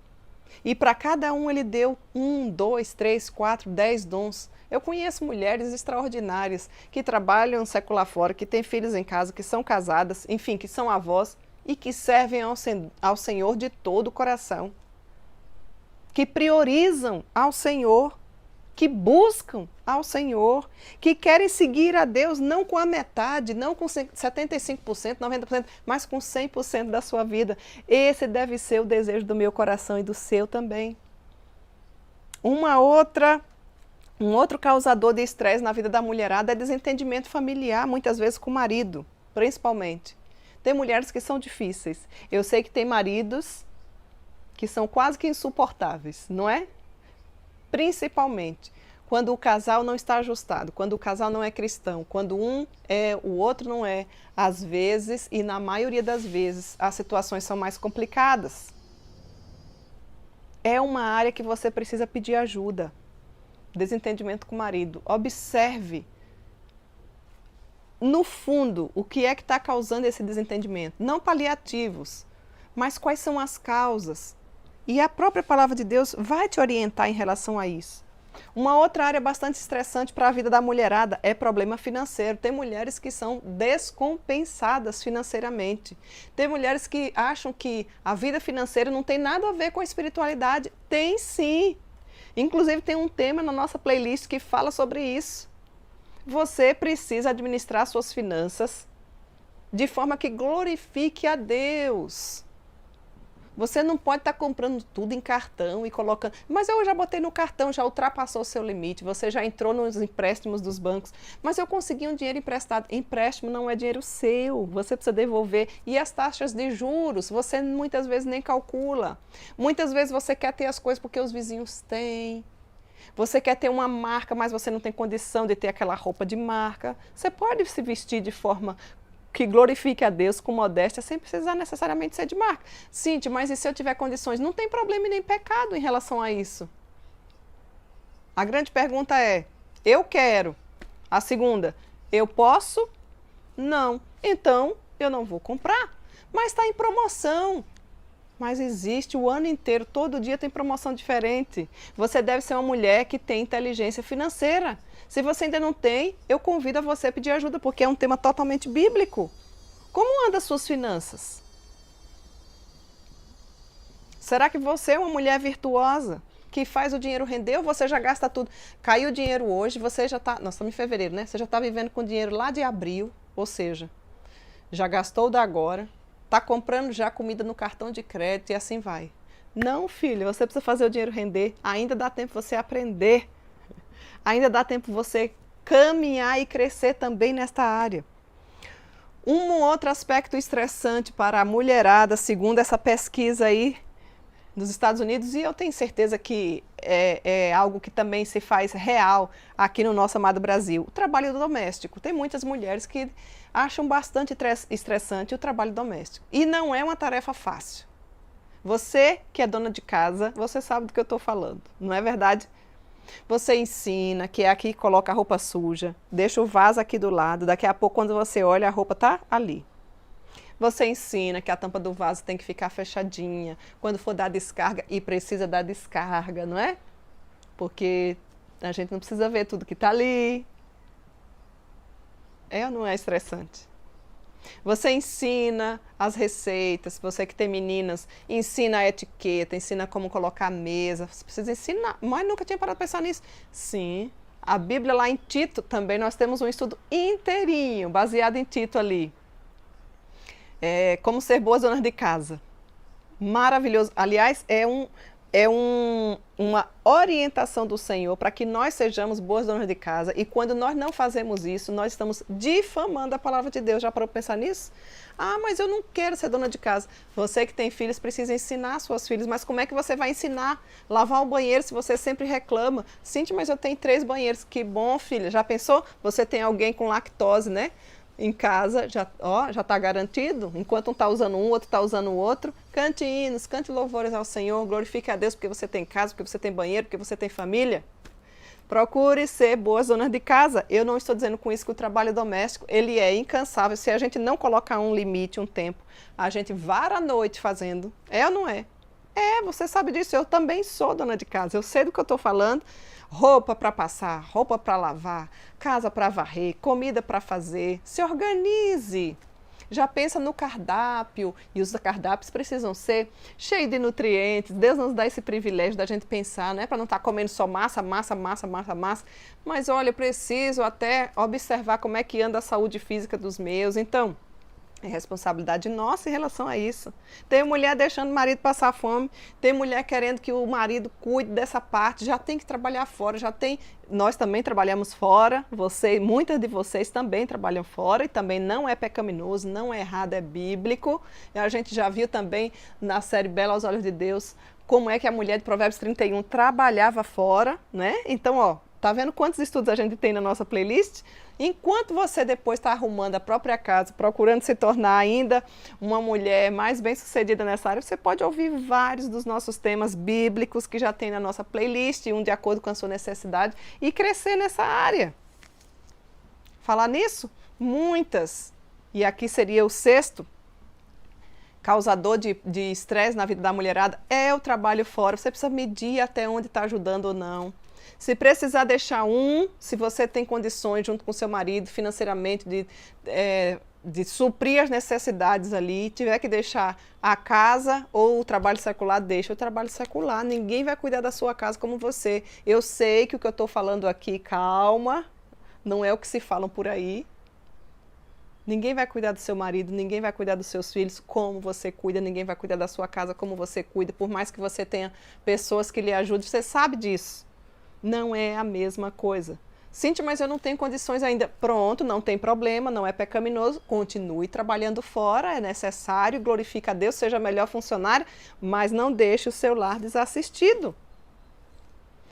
E para cada um ele deu 1, 2, 3, 4, 10 dons. Eu conheço mulheres extraordinárias que trabalham secular fora, que têm filhos em casa, que são casadas, enfim, que são avós e que servem ao Senhor de todo o coração. Que priorizam ao Senhor, que buscam ao Senhor, que querem seguir a Deus não com a metade, não com 75%, 90%, mas com 100% da sua vida. Esse deve ser o desejo do meu coração e do seu também. Um outro causador de estresse na vida da mulherada é desentendimento familiar, muitas vezes com o marido, principalmente. Tem mulheres que são difíceis. Eu sei que tem maridos que são quase que insuportáveis, não é? Principalmente quando o casal não está ajustado, quando o casal não é cristão, quando um é, o outro não é. Às vezes, e na maioria das vezes, as situações são mais complicadas. É uma área que você precisa pedir ajuda. Desentendimento com o marido. Observe, no fundo, o que é que está causando esse desentendimento. Não paliativos, mas quais são as causas. E a própria palavra de Deus vai te orientar em relação a isso. Uma outra área bastante estressante para a vida da mulherada é problema financeiro. Tem mulheres que são descompensadas financeiramente. Tem mulheres que acham que a vida financeira não tem nada a ver com a espiritualidade. Tem sim. Inclusive tem um tema na nossa playlist que fala sobre isso. Você precisa administrar suas finanças de forma que glorifique a Deus. Você não pode estar comprando tudo em cartão e colocando... Mas eu já botei no cartão, já ultrapassou o seu limite, você já entrou nos empréstimos dos bancos. Mas eu consegui um dinheiro emprestado. Empréstimo não é dinheiro seu, você precisa devolver. E as taxas de juros, você muitas vezes nem calcula. Muitas vezes você quer ter as coisas porque os vizinhos têm. Você quer ter uma marca, mas você não tem condição de ter aquela roupa de marca. Você pode se vestir de forma que glorifique a Deus com modéstia, sem precisar necessariamente ser de marca. Cíntia, mas e se eu tiver condições? Não tem problema e nem pecado em relação a isso. A grande pergunta é, eu quero. A segunda, eu posso? Não. Então, eu não vou comprar. Mas está em promoção. Mas existe o ano inteiro, todo dia tem promoção diferente. Você deve ser uma mulher que tem inteligência financeira. Se você ainda não tem, eu convido a você a pedir ajuda, porque é um tema totalmente bíblico. Como andam as suas finanças? Será que você é uma mulher virtuosa, que faz o dinheiro render ou você já gasta tudo? Caiu o dinheiro hoje, você já está... Nós estamos em fevereiro, né? Você já está vivendo com dinheiro lá de abril, ou seja, já gastou da agora, está comprando já comida no cartão de crédito e assim vai. Não, filho, você precisa fazer o dinheiro render. Ainda dá tempo você aprender. Ainda dá tempo você caminhar e crescer também nesta área. Um outro aspecto estressante para a mulherada, segundo essa pesquisa aí dos Estados Unidos, e eu tenho certeza que é algo que também se faz real aqui no nosso amado Brasil, o trabalho doméstico. Tem muitas mulheres que acham bastante estressante o trabalho doméstico. E não é uma tarefa fácil. Você que é dona de casa, você sabe do que eu estou falando, não é verdade? Você ensina que é aqui que coloca a roupa suja, deixa o vaso aqui do lado, daqui a pouco quando você olha a roupa tá ali. Você ensina que a tampa do vaso tem que ficar fechadinha, quando for dar descarga, e precisa dar descarga, não é? Porque a gente não precisa ver tudo que está ali. É ou não é estressante? Você ensina as receitas, você que tem meninas, ensina a etiqueta, ensina como colocar a mesa, você precisa ensinar, mas nunca tinha parado para pensar nisso. Sim, a Bíblia lá em Tito também nós temos um estudo inteirinho, baseado em Tito ali. Como ser boas donas de casa. Maravilhoso. Aliás, uma orientação do Senhor para que nós sejamos boas donas de casa, e quando nós não fazemos isso, nós estamos difamando a palavra de Deus. Já parou para pensar nisso? Ah, mas eu não quero ser dona de casa. Você que tem filhos precisa ensinar suas filhas, mas como é que você vai ensinar? Lavar o banheiro se você sempre reclama. Cíntia, mas eu tenho 3 banheiros. Que bom, filha. Já pensou? Você tem alguém com lactose, né? Em casa, já está garantido. Enquanto um está usando um, o outro está usando o outro. Cante hinos, cante louvores ao Senhor, glorifique a Deus porque você tem casa, porque você tem banheiro, porque você tem família. Procure ser boas donas de casa. Eu não estou dizendo com isso que o trabalho doméstico, ele é incansável. Se a gente não colocar um limite, um tempo, a gente vara a noite fazendo. É ou não é? Você sabe disso. Eu também sou dona de casa. Eu sei do que eu estou falando. Roupa para passar, roupa para lavar, casa para varrer, comida para fazer. Se organize. Já pensa no cardápio, e os cardápios precisam ser cheios de nutrientes. Deus nos dá esse privilégio da gente pensar, não é para não estar comendo só massa. Mas olha, eu preciso até observar como é que anda a saúde física dos meus. Então, é responsabilidade nossa em relação a isso. Tem mulher deixando o marido passar fome, tem mulher querendo que o marido cuide dessa parte, já tem que trabalhar fora, nós também trabalhamos fora, muitas de vocês também trabalham fora, e também não é pecaminoso, não é errado, é bíblico. E a gente já viu também na série Bela aos Olhos de Deus, como é que a mulher de Provérbios 31 trabalhava fora, né? Então, tá vendo quantos estudos a gente tem na nossa playlist? Enquanto você depois está arrumando a própria casa, procurando se tornar ainda uma mulher mais bem-sucedida nessa área, você pode ouvir vários dos nossos temas bíblicos que já tem na nossa playlist, um de acordo com a sua necessidade, e crescer nessa área. Falar nisso? Muitas. E aqui seria o 6º. Causador de estresse na vida da mulherada é o trabalho fora. Você precisa medir até onde está ajudando ou não. Se precisar deixar se você tem condições junto com seu marido financeiramente de suprir as necessidades ali, tiver que deixar a casa ou o trabalho secular, deixa o trabalho secular. Ninguém vai cuidar da sua casa como você. Eu sei que o que eu estou falando aqui, calma, não é o que se falam por aí. Ninguém vai cuidar do seu marido, ninguém vai cuidar dos seus filhos como você cuida, ninguém vai cuidar da sua casa como você cuida, por mais que você tenha pessoas que lhe ajudem, você sabe disso. Não é a mesma coisa. Cíntia, mas eu não tenho condições ainda. Pronto, não tem problema, não é pecaminoso. Continue trabalhando fora, é necessário, glorifique a Deus, seja melhor funcionário, mas não deixe o seu lar desassistido.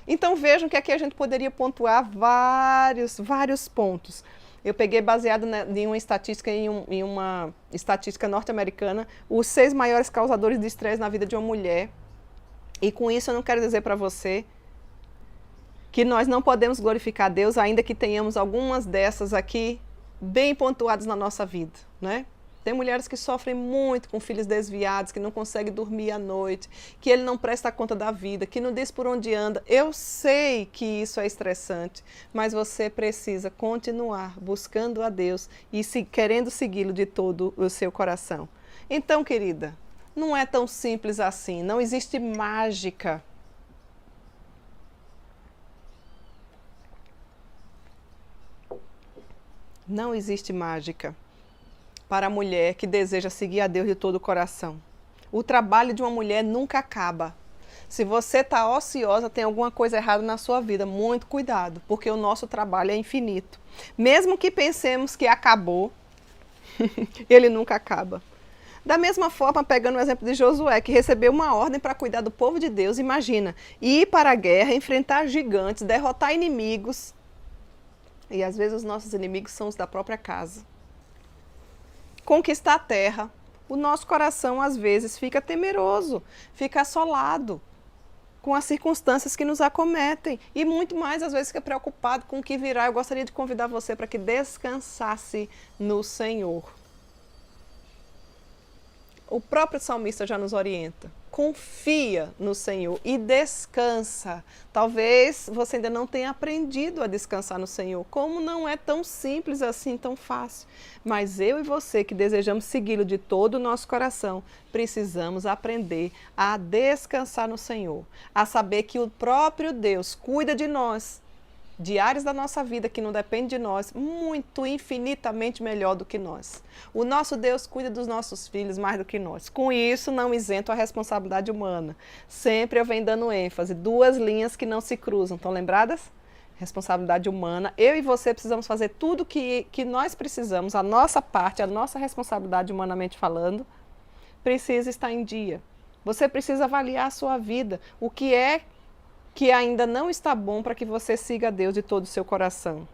Então vejam que aqui a gente poderia pontuar vários pontos. Eu peguei baseado em uma estatística norte-americana, os 6 maiores causadores de estresse na vida de uma mulher. E com isso eu não quero dizer para você que nós não podemos glorificar a Deus, ainda que tenhamos algumas dessas aqui bem pontuadas na nossa vida, né? Tem mulheres que sofrem muito com filhos desviados, que não conseguem dormir à noite, que ele não presta conta da vida, que não diz por onde anda. Eu sei que isso é estressante, mas você precisa continuar buscando a Deus e querendo segui-lo de todo o seu coração. Então, querida, não é tão simples assim, não existe mágica. Não existe mágica para a mulher que deseja seguir a Deus de todo o coração. O trabalho de uma mulher nunca acaba. Se você está ociosa, tem alguma coisa errada na sua vida. Muito cuidado, porque o nosso trabalho é infinito. Mesmo que pensemos que acabou, ele nunca acaba. Da mesma forma, pegando o exemplo de Josué, que recebeu uma ordem para cuidar do povo de Deus, imagina, ir para a guerra, enfrentar gigantes, derrotar inimigos. E às vezes os nossos inimigos são os da própria casa. Conquistar a terra. O nosso coração às vezes fica temeroso, fica assolado com as circunstâncias que nos acometem e muito mais, às vezes, fica preocupado com o que virá. Eu gostaria de convidar você para que descansasse no Senhor. O próprio salmista já nos orienta. Confia no Senhor e descansa. Talvez você ainda não tenha aprendido a descansar no Senhor, como não é tão simples assim, tão fácil. Mas eu e você que desejamos segui-lo de todo o nosso coração, precisamos aprender a descansar no Senhor, a saber que o próprio Deus cuida de nós, de áreas da nossa vida que não dependem de nós, muito, infinitamente melhor do que nós. O nosso Deus cuida dos nossos filhos mais do que nós. Com isso, não isento a responsabilidade humana. Sempre eu venho dando ênfase, 2 linhas que não se cruzam. Estão lembradas? Responsabilidade humana. Eu e você precisamos fazer tudo que nós precisamos, a nossa parte, a nossa responsabilidade humanamente falando, precisa estar em dia. Você precisa avaliar a sua vida, o que é que ainda não está bom para que você siga a Deus de todo o seu coração.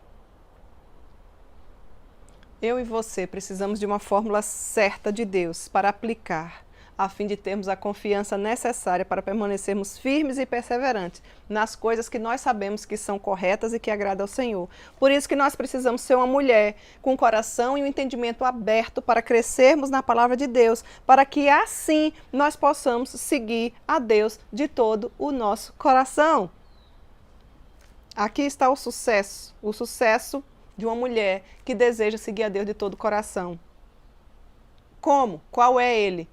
Eu e você precisamos de uma fórmula certa de Deus para aplicar, a fim de termos a confiança necessária para permanecermos firmes e perseverantes nas coisas que nós sabemos que são corretas e que agradam ao Senhor. Por isso que nós precisamos ser uma mulher com o coração e o entendimento aberto para crescermos na palavra de Deus, para que assim nós possamos seguir a Deus de todo o nosso coração. Aqui está o sucesso de uma mulher que deseja seguir a Deus de todo o coração. Como? Qual é ele?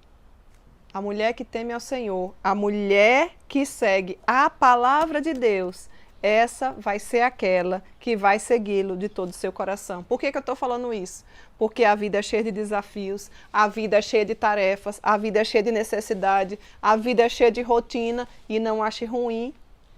A mulher que teme ao Senhor, a mulher que segue a palavra de Deus, essa vai ser aquela que vai segui-lo de todo o seu coração. Por que eu estou falando isso? Porque a vida é cheia de desafios, a vida é cheia de tarefas, a vida é cheia de necessidade, a vida é cheia de rotina, e não ache ruim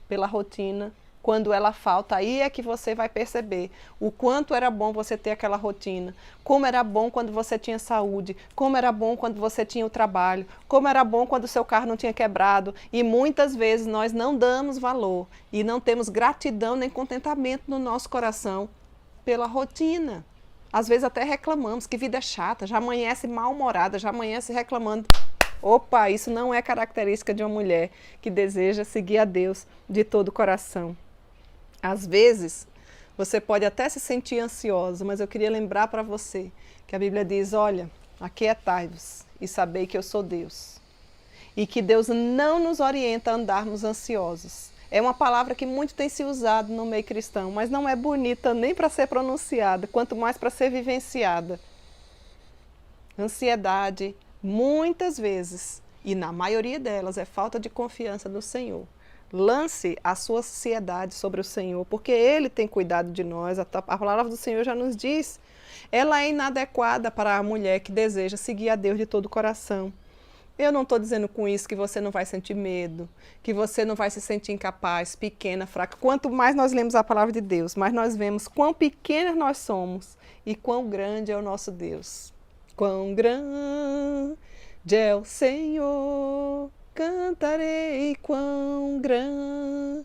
pela rotina. Quando ela falta, aí é que você vai perceber o quanto era bom você ter aquela rotina, como era bom quando você tinha saúde, como era bom quando você tinha o trabalho, como era bom quando o seu carro não tinha quebrado. E muitas vezes nós não damos valor e não temos gratidão nem contentamento no nosso coração pela rotina. Às vezes até reclamamos que vida é chata, já amanhece mal-humorada, já amanhece reclamando. Opa, isso não é característica de uma mulher que deseja seguir a Deus de todo o coração. Às vezes, você pode até se sentir ansiosa, mas eu queria lembrar para você que a Bíblia diz, olha, aquietai-vos e sabei que eu sou Deus. E que Deus não nos orienta a andarmos ansiosos. É uma palavra que muito tem se usado no meio cristão, mas não é bonita nem para ser pronunciada, quanto mais para ser vivenciada. Ansiedade, muitas vezes, e na maioria delas, é falta de confiança no Senhor. Lance a sua ansiedade sobre o Senhor, porque Ele tem cuidado de nós. A palavra do Senhor já nos diz. Ela é inadequada para a mulher que deseja seguir a Deus de todo o coração. Eu não estou dizendo com isso que você não vai sentir medo, que você não vai se sentir incapaz, pequena, fraca. Quanto mais nós lemos a palavra de Deus, mais nós vemos quão pequenas nós somos e quão grande é o nosso Deus. Quão grande é o Senhor, cantarei quão grande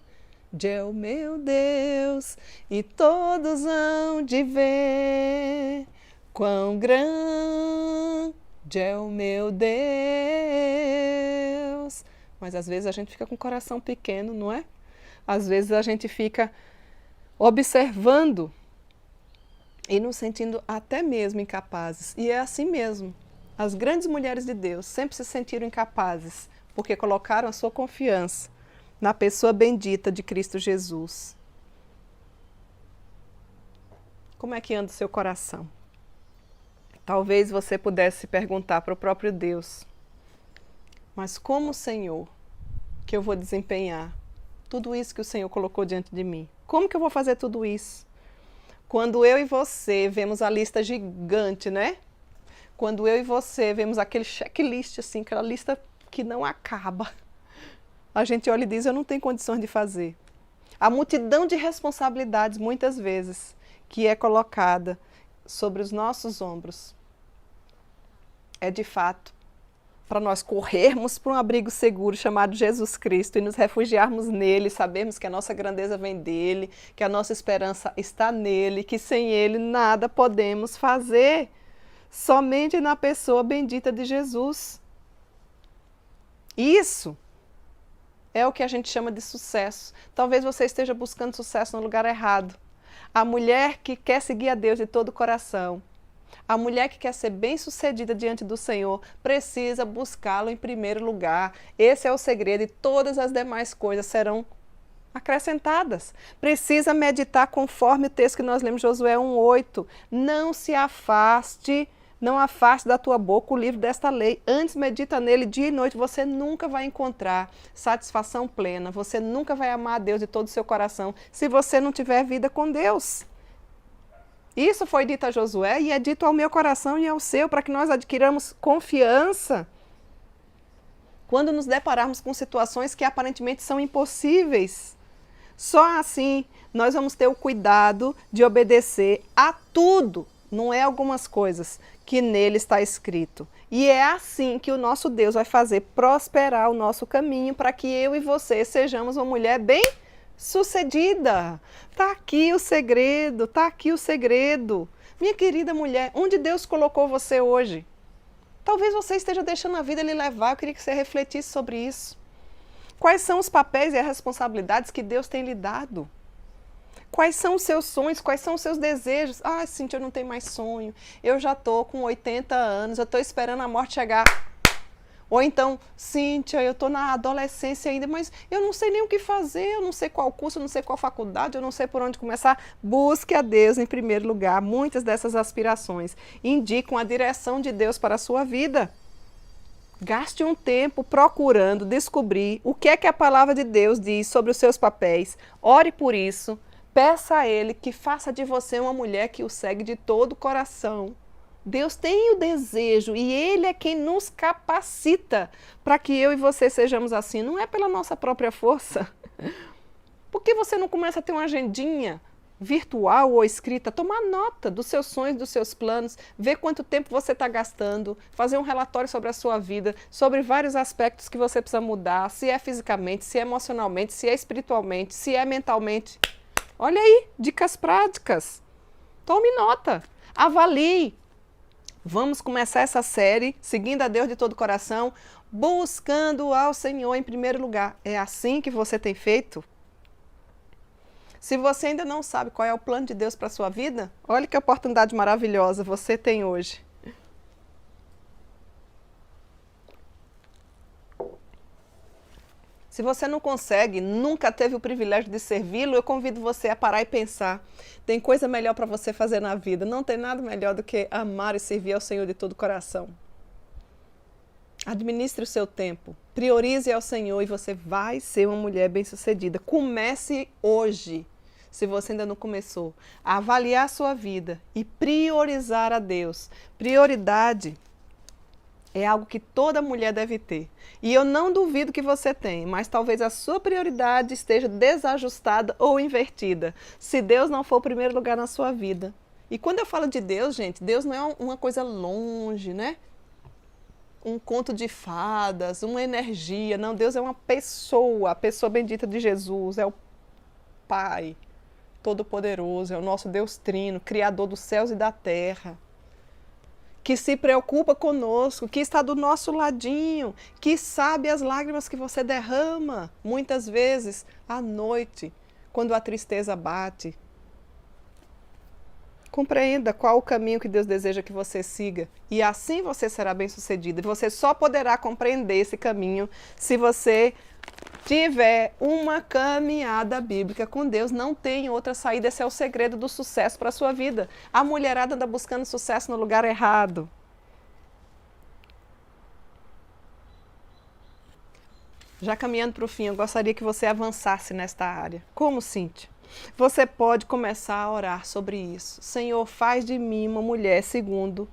é o meu Deus, e todos hão de ver quão grande é o meu Deus. Mas às vezes a gente fica com o coração pequeno, não é? Às vezes a gente fica observando e nos sentindo até mesmo incapazes. E é assim mesmo. As grandes mulheres de Deus sempre se sentiram incapazes, porque colocaram a sua confiança na pessoa bendita de Cristo Jesus. Como é que anda o seu coração? Talvez você pudesse perguntar para o próprio Deus, mas como, Senhor, que eu vou desempenhar tudo isso que o Senhor colocou diante de mim? Como que eu vou fazer tudo isso? Quando eu e você vemos a lista gigante, né? Quando eu e você vemos aquele checklist, assim, aquela lista que não acaba, a gente olha e diz, eu não tenho condições de fazer. A multidão de responsabilidades, muitas vezes, que é colocada sobre os nossos ombros, é de fato para nós corrermos para um abrigo seguro chamado Jesus Cristo e nos refugiarmos nele, sabermos que a nossa grandeza vem dele, que a nossa esperança está nele, que sem ele nada podemos fazer, somente na pessoa bendita de Jesus. Isso é o que a gente chama de sucesso. Talvez você esteja buscando sucesso no lugar errado. A mulher que quer seguir a Deus de todo o coração, a mulher que quer ser bem-sucedida diante do Senhor, precisa buscá-lo em primeiro lugar. Esse é o segredo e todas as demais coisas serão acrescentadas. Precisa meditar conforme o texto que nós lemos, Josué 1:8. Não se afaste, não afaste da tua boca o livro desta lei. Antes medita nele dia e noite. Você nunca vai encontrar satisfação plena. Você nunca vai amar a Deus de todo o seu coração se você não tiver vida com Deus. Isso foi dito a Josué e é dito ao meu coração e ao seu, para que nós adquiramos confiança quando nos depararmos com situações que aparentemente são impossíveis. Só assim nós vamos ter o cuidado de obedecer a tudo, não é algumas coisas, que nele está escrito. E é assim que o nosso Deus vai fazer prosperar o nosso caminho para que eu e você sejamos uma mulher bem-sucedida. Está aqui o segredo, está aqui o segredo. Minha querida mulher, onde Deus colocou você hoje? Talvez você esteja deixando a vida lhe levar, eu queria que você refletisse sobre isso. Quais são os papéis e as responsabilidades que Deus tem lhe dado? Quais são os seus sonhos, quais são os seus desejos? Ah, Cíntia, eu não tenho mais sonho, eu já estou com 80 anos, eu estou esperando a morte chegar. Ou então, Cíntia, eu estou na adolescência ainda, mas eu não sei nem o que fazer, eu não sei qual curso, eu não sei qual faculdade, eu não sei por onde começar. Busque a Deus em primeiro lugar. Muitas dessas aspirações indicam a direção de Deus para a sua vida. Gaste um tempo procurando descobrir o que é que a palavra de Deus diz sobre os seus papéis. Ore por isso. Peça a Ele que faça de você uma mulher que o segue de todo o coração. Deus tem o desejo e Ele é quem nos capacita para que eu e você sejamos assim. Não é pela nossa própria força. Por que você não começa a ter uma agendinha virtual ou escrita? Tomar nota dos seus sonhos, dos seus planos, ver quanto tempo você está gastando, fazer um relatório sobre a sua vida, sobre vários aspectos que você precisa mudar, se é fisicamente, se é emocionalmente, se é espiritualmente, se é mentalmente. Olha aí, dicas práticas. Tome nota, avalie. Vamos começar essa série, seguindo a Deus de todo o coração, buscando ao Senhor em primeiro lugar. É assim que você tem feito? Se você ainda não sabe qual é o plano de Deus para a sua vida, olha que oportunidade maravilhosa você tem hoje. Se você não consegue, nunca teve o privilégio de servi-lo, eu convido você a parar e pensar. Tem coisa melhor para você fazer na vida. Não tem nada melhor do que amar e servir ao Senhor de todo o coração. Administre o seu tempo. Priorize ao Senhor e você vai ser uma mulher bem-sucedida. Comece hoje, se você ainda não começou, a avaliar a sua vida e priorizar a Deus. Prioridade é algo que toda mulher deve ter. E eu não duvido que você tenha, mas talvez a sua prioridade esteja desajustada ou invertida, se Deus não for o primeiro lugar na sua vida. E quando eu falo de Deus, gente, Deus não é uma coisa longe, né? Um conto de fadas, uma energia. Não, Deus é uma pessoa, a pessoa bendita de Jesus, é o Pai Todo-Poderoso, é o nosso Deus Trino, Criador dos céus e da terra, que se preocupa conosco, que está do nosso ladinho, que sabe as lágrimas que você derrama, muitas vezes, à noite, quando a tristeza bate. Compreenda qual o caminho que Deus deseja que você siga, e assim você será bem-sucedido. E você só poderá compreender esse caminho se você tiver uma caminhada bíblica com Deus. Não tem outra saída, esse é o segredo do sucesso para a sua vida. A mulherada anda buscando sucesso no lugar errado. Já caminhando para o fim, eu gostaria que você avançasse nesta área. Como, Cíntia? Você pode começar a orar sobre isso. Senhor, faz de mim uma mulher segundo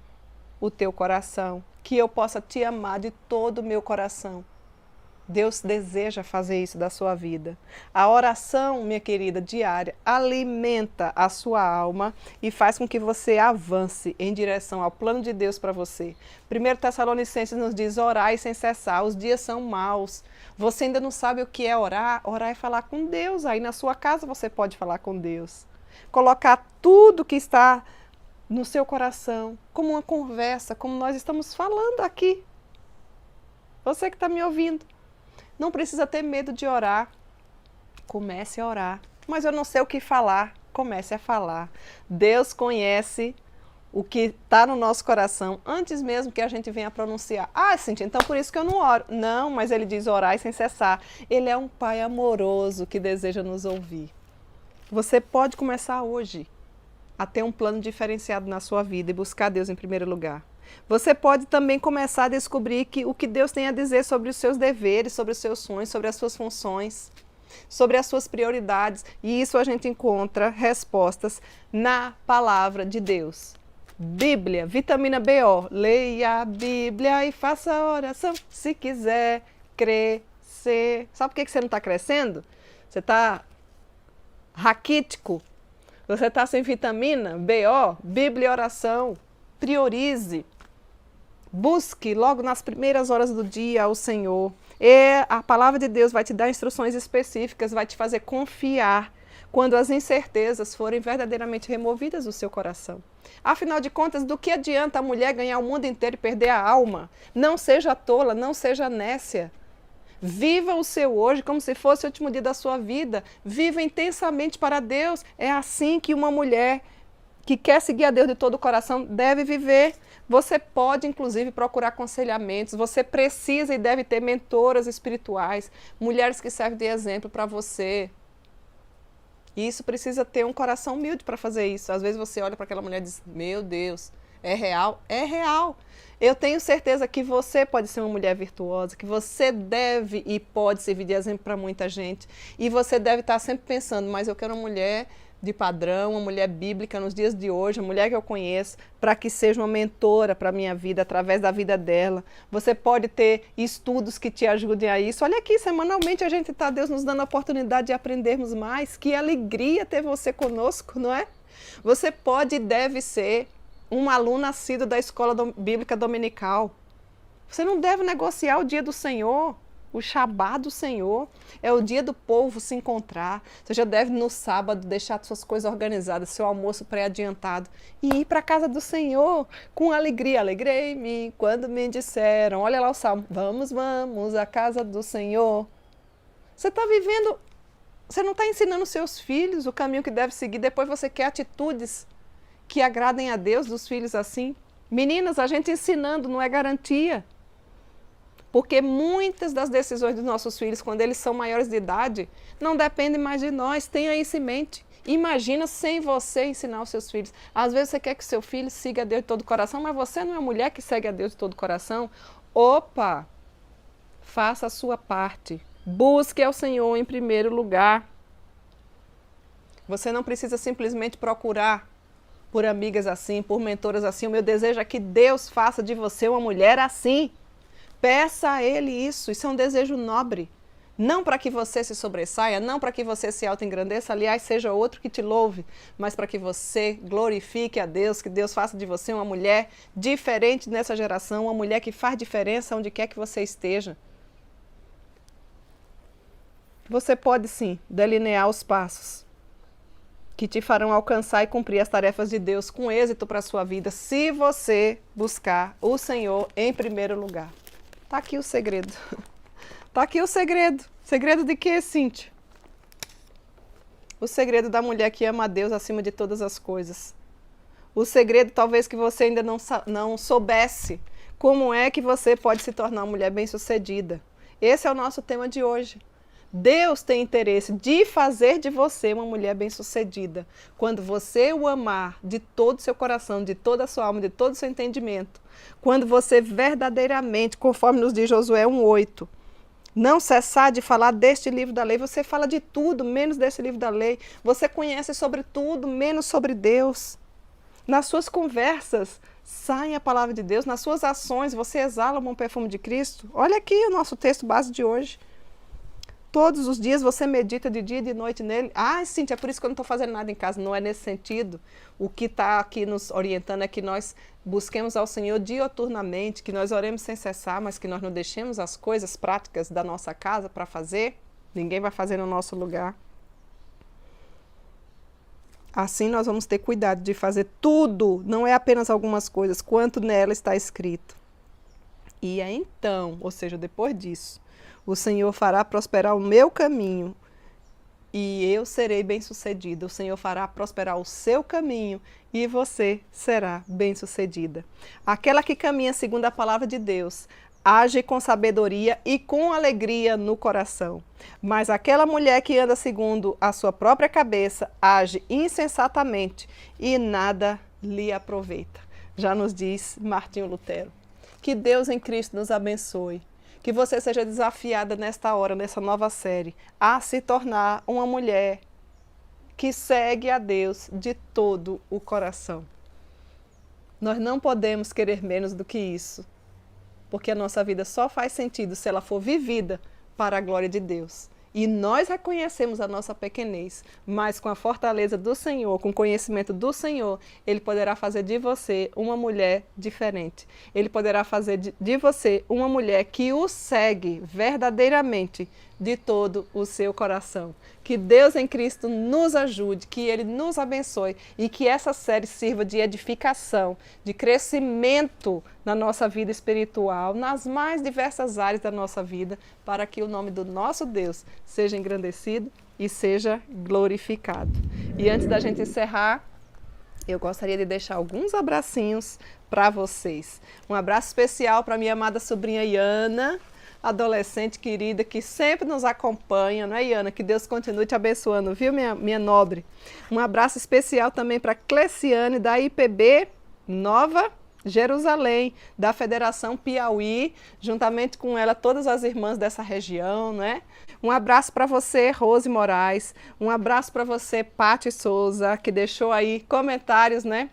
o teu coração, que eu possa te amar de todo o meu coração. Deus deseja fazer isso da sua vida. A oração, minha querida, diária, alimenta a sua alma e faz com que você avance em direção ao plano de Deus para você. 1 Tessalonicenses nos diz, orai sem cessar, os dias são maus. Você ainda não sabe o que é orar? Orar é falar com Deus. Aí na sua casa você pode falar com Deus. Colocar tudo que está no seu coração, como uma conversa, como nós estamos falando aqui. Você que está me ouvindo. Não precisa ter medo de orar. Comece a orar. Mas eu não sei o que falar. Comece a falar. Deus conhece o que está no nosso coração antes mesmo que a gente venha pronunciar. Ah, Cíntia, então por isso que eu não oro. Não, mas ele diz orar sem cessar. Ele é um pai amoroso que deseja nos ouvir. Você pode começar hoje a ter um plano diferenciado na sua vida e buscar Deus em primeiro lugar. Você pode também começar a descobrir o que Deus tem a dizer sobre os seus deveres, sobre os seus sonhos, sobre as suas funções, sobre as suas prioridades. E isso a gente encontra respostas na palavra de Deus. Bíblia, vitamina BO. Leia a Bíblia e faça a oração se quiser crescer. Sabe por que você não está crescendo? Você está raquítico. Você está sem vitamina BO. Bíblia e oração. Priorize. Busque logo nas primeiras horas do dia ao Senhor. E a palavra de Deus vai te dar instruções específicas, vai te fazer confiar quando as incertezas forem verdadeiramente removidas do seu coração. Afinal de contas, do que adianta a mulher ganhar o mundo inteiro e perder a alma? Não seja tola, não seja nécia. Viva o seu hoje como se fosse o último dia da sua vida. Viva intensamente para Deus. É assim que uma mulher que quer seguir a Deus de todo o coração deve viver. Você pode, inclusive, procurar aconselhamentos. Você precisa e deve ter mentoras espirituais, mulheres que servem de exemplo para você. E isso precisa ter um coração humilde para fazer isso. Às vezes você olha para aquela mulher e diz, meu Deus, é real? É real. Eu tenho certeza que você pode ser uma mulher virtuosa, que você deve e pode servir de exemplo para muita gente. E você deve estar sempre pensando, mas eu quero uma mulher de padrão, uma mulher bíblica nos dias de hoje, uma mulher que eu conheço, para que seja uma mentora para a minha vida, através da vida dela. Você pode ter estudos que te ajudem a isso. Olha aqui, semanalmente a gente está, Deus nos dando a oportunidade de aprendermos mais. Que alegria ter você conosco, não é? Você pode e deve ser um aluno nascido da escola bíblica dominical. Você não deve negociar o dia do Senhor. O Shabá do Senhor é o dia do povo se encontrar. Você já deve no sábado deixar suas coisas organizadas, seu almoço pré-adiantado e ir para a casa do Senhor com alegria. Alegrei-me quando me disseram, olha lá o salmo, vamos, vamos à casa do Senhor. Você está vivendo, você não está ensinando seus filhos o caminho que deve seguir, depois você quer atitudes que agradem a Deus dos filhos assim. Meninas, a gente ensinando não é garantia. Porque muitas das decisões dos nossos filhos, quando eles são maiores de idade, não dependem mais de nós. Tenha isso em mente. Imagina sem você ensinar os seus filhos. Às vezes você quer que seu filho siga a Deus de todo o coração, mas você não é mulher que segue a Deus de todo o coração. Opa! Faça a sua parte. Busque ao Senhor em primeiro lugar. Você não precisa simplesmente procurar por amigas assim, por mentoras assim. O meu desejo é que Deus faça de você uma mulher assim. Peça a Ele isso é um desejo nobre. Não para que você se sobressaia, não para que você se auto-engrandeça, aliás, seja outro que te louve, mas para que você glorifique a Deus, que Deus faça de você uma mulher diferente nessa geração, uma mulher que faz diferença onde quer que você esteja. Você pode sim delinear os passos que te farão alcançar e cumprir as tarefas de Deus com êxito para a sua vida, se você buscar o Senhor em primeiro lugar. Está aqui o segredo. Está aqui o segredo. Segredo de quê, Cíntia? O segredo da mulher que ama a Deus acima de todas as coisas. O segredo, talvez, que você ainda não soubesse como é que você pode se tornar uma mulher bem-sucedida. Esse é o nosso tema de hoje. Deus tem interesse de fazer de você uma mulher bem-sucedida. Quando você o amar de todo o seu coração, de toda a sua alma, de todo o seu entendimento. Quando você verdadeiramente, conforme nos diz Josué 1:8, não cessar de falar deste livro da lei, você fala de tudo, menos desse livro da lei. Você conhece sobre tudo, menos sobre Deus. Nas suas conversas, sai a palavra de Deus. Nas suas ações, você exala um bom perfume de Cristo. Olha aqui o nosso texto base de hoje. Todos os dias você medita de dia e de noite nele. Ah, Cíntia, é por isso que eu não estou fazendo nada em casa. Não é nesse sentido. O que está aqui nos orientando é que nós busquemos ao Senhor dioturnamente, que nós oremos sem cessar, mas que nós não deixemos as coisas práticas da nossa casa para fazer. Ninguém vai fazer no nosso lugar. Assim nós vamos ter cuidado de fazer tudo, não é apenas algumas coisas, quanto nela está escrito. E é então, ou seja, depois disso, O Senhor fará prosperar o meu caminho e eu serei bem-sucedida. O Senhor fará prosperar o seu caminho e você será bem-sucedida. Aquela que caminha segundo a palavra de Deus, age com sabedoria e com alegria no coração. Mas aquela mulher que anda segundo a sua própria cabeça, age insensatamente e nada lhe aproveita. Já nos diz Martinho Lutero. Que Deus em Cristo nos abençoe. Que você seja desafiada nesta hora, nessa nova série, a se tornar uma mulher que segue a Deus de todo o coração. Nós não podemos querer menos do que isso, porque a nossa vida só faz sentido se ela for vivida para a glória de Deus. E nós reconhecemos a nossa pequenez, mas com a fortaleza do Senhor, com o conhecimento do Senhor, Ele poderá fazer de você uma mulher diferente. Ele poderá fazer de você uma mulher que o segue verdadeiramente de todo o seu coração. Que Deus em Cristo nos ajude, que Ele nos abençoe e que essa série sirva de edificação, de crescimento na nossa vida espiritual, nas mais diversas áreas da nossa vida, para que o nome do nosso Deus seja engrandecido e seja glorificado. E antes da gente encerrar, eu gostaria de deixar alguns abracinhos para vocês. Um abraço especial para minha amada sobrinha Iana, adolescente querida, que sempre nos acompanha, não é, Iana? Que Deus continue te abençoando, viu, minha nobre? Um abraço especial também para Cleciane, da IPB Nova Jerusalém, da Federação Piauí, juntamente com ela, todas as irmãs dessa região, né? Um abraço para você, Rose Moraes, um abraço para você, Pati Souza, que deixou aí comentários, né?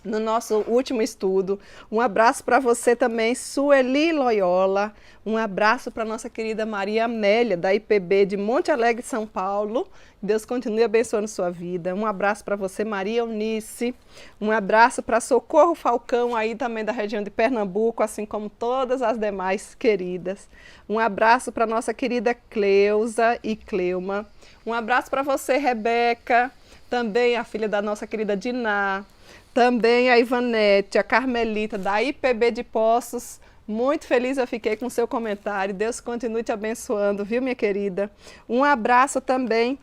No nosso último estudo. Um abraço para você também, Sueli Loyola. Um abraço para nossa querida Maria Amélia, da IPB de Monte Alegre, São Paulo. Deus continue abençoando sua vida. Um abraço para você, Maria Eunice. Um abraço para Socorro Falcão, aí também da região de Pernambuco, assim como todas as demais queridas. Um abraço para nossa querida Cleusa e Cleuma. Um abraço para você, Rebeca, também a filha da nossa querida Diná. Também a Ivanete, a Carmelita, da IPB de Poços. Muito feliz eu fiquei com o seu comentário. Deus continue te abençoando, viu, minha querida? Um abraço também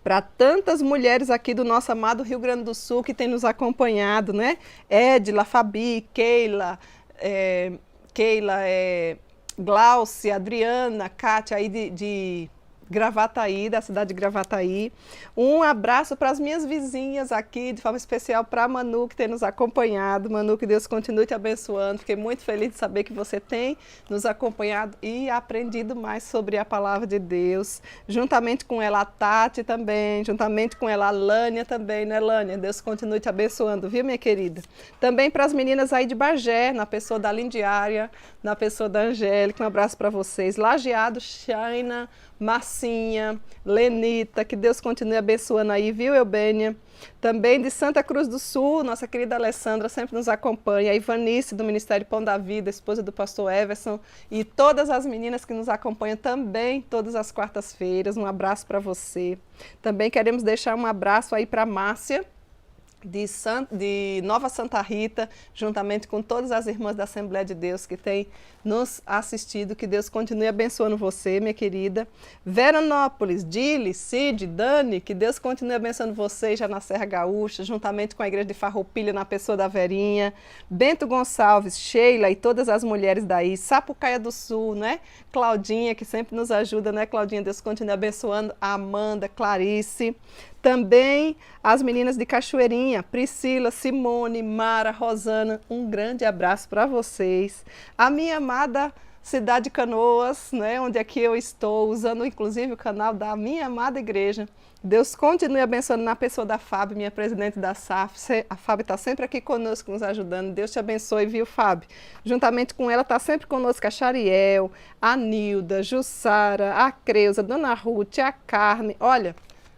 para tantas mulheres aqui do nosso amado Rio Grande do Sul que têm nos acompanhado, né? Edila, Fabi, Keila, Glauce, Adriana, Kátia, aí de Gravataí, da cidade de Gravataí. Um abraço para as minhas vizinhas aqui, de forma especial para a Manu, que tem nos acompanhado. Manu, que Deus continue te abençoando. Fiquei muito feliz de saber que você tem nos acompanhado e aprendido mais sobre a palavra de Deus. Juntamente com ela, a Tati também, juntamente com ela, a Lânia também, né, Lânia? Deus continue te abençoando, viu, minha querida? Também para as meninas aí de Bagé, na pessoa da Lindiária, na pessoa da Angélica, um abraço para vocês. Lajeado, Shaina, Marcinha, Lenita, que Deus continue abençoando aí, viu, Eubênia? Também de Santa Cruz do Sul, nossa querida Alessandra sempre nos acompanha, a Ivanice do Ministério Pão da Vida, esposa do pastor Everson, e todas as meninas que nos acompanham também, todas as quartas-feiras, um abraço para você. Também queremos deixar um abraço aí para Márcia, de Nova Santa Rita, juntamente com todas as irmãs da Assembleia de Deus que têm nos assistido. Que Deus continue abençoando você, minha querida. Veranópolis, Dili, Cid, Dani, que Deus continue abençoando vocês já na Serra Gaúcha, juntamente com a igreja de Farroupilha, na pessoa da Verinha. Bento Gonçalves, Sheila e todas as mulheres daí. Sapucaia do Sul, né? Claudinha, que sempre nos ajuda, né, Claudinha? Deus continue abençoando. A Amanda, Clarice. Também as meninas de Cachoeirinha, Priscila, Simone, Mara, Rosana, um grande abraço para vocês. A minha amada cidade de Canoas, né, onde aqui eu estou, usando inclusive o canal da minha amada igreja. Deus continue abençoando na pessoa da Fábio, minha presidente da SAF. A Fábio está sempre aqui conosco, nos ajudando. Deus te abençoe, viu, Fábio? Juntamente com ela está sempre conosco a Chariel, a Nilda, Jussara, a Creuza, Dona Ruth, a Carmen. Olha,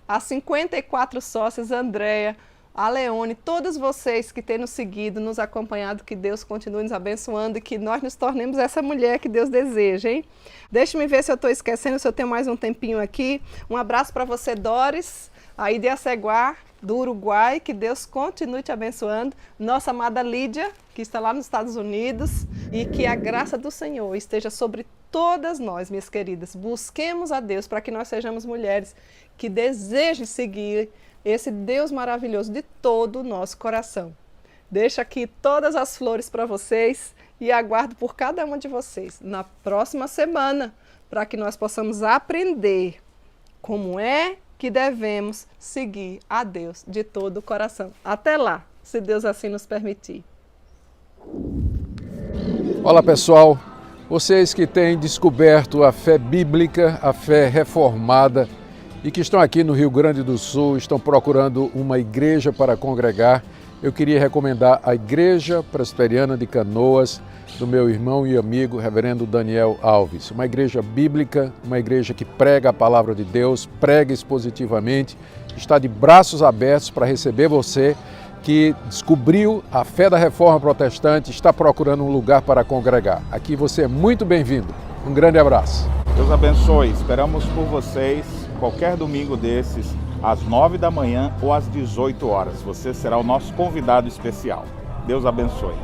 as 54 sócias, Andréia, a Leone, todos vocês que têm nos seguido, nos acompanhado, que Deus continue nos abençoando e que nós nos tornemos essa mulher que Deus deseja, hein? Deixa-me ver se eu estou esquecendo, se eu tenho mais um tempinho aqui. Um abraço para você, Doris, aí de Aceguá, do Uruguai, que Deus continue te abençoando. Nossa amada Lídia, que está lá nos Estados Unidos, e que a graça do Senhor esteja sobre todas nós, minhas queridas, busquemos a Deus para que nós sejamos mulheres que desejem seguir esse Deus maravilhoso de todo o nosso coração. Deixo aqui todas as flores para vocês e aguardo por cada uma de vocês na próxima semana, para que nós possamos aprender como é que devemos seguir a Deus de todo o coração. Até lá, se Deus assim nos permitir. Olá pessoal, vocês que têm descoberto a fé bíblica, a fé reformada e que estão aqui no Rio Grande do Sul, estão procurando uma igreja para congregar, eu queria recomendar a Igreja Presbiteriana de Canoas, do meu irmão e amigo, reverendo Daniel Alves. Uma igreja bíblica, uma igreja que prega a palavra de Deus, prega expositivamente, está de braços abertos para receber você que descobriu a fé da Reforma Protestante, está procurando um lugar para congregar. Aqui você é muito bem-vindo. Um grande abraço. Deus abençoe. Esperamos por vocês qualquer domingo desses, às 9 da manhã ou às 18 horas. Você será o nosso convidado especial. Deus abençoe.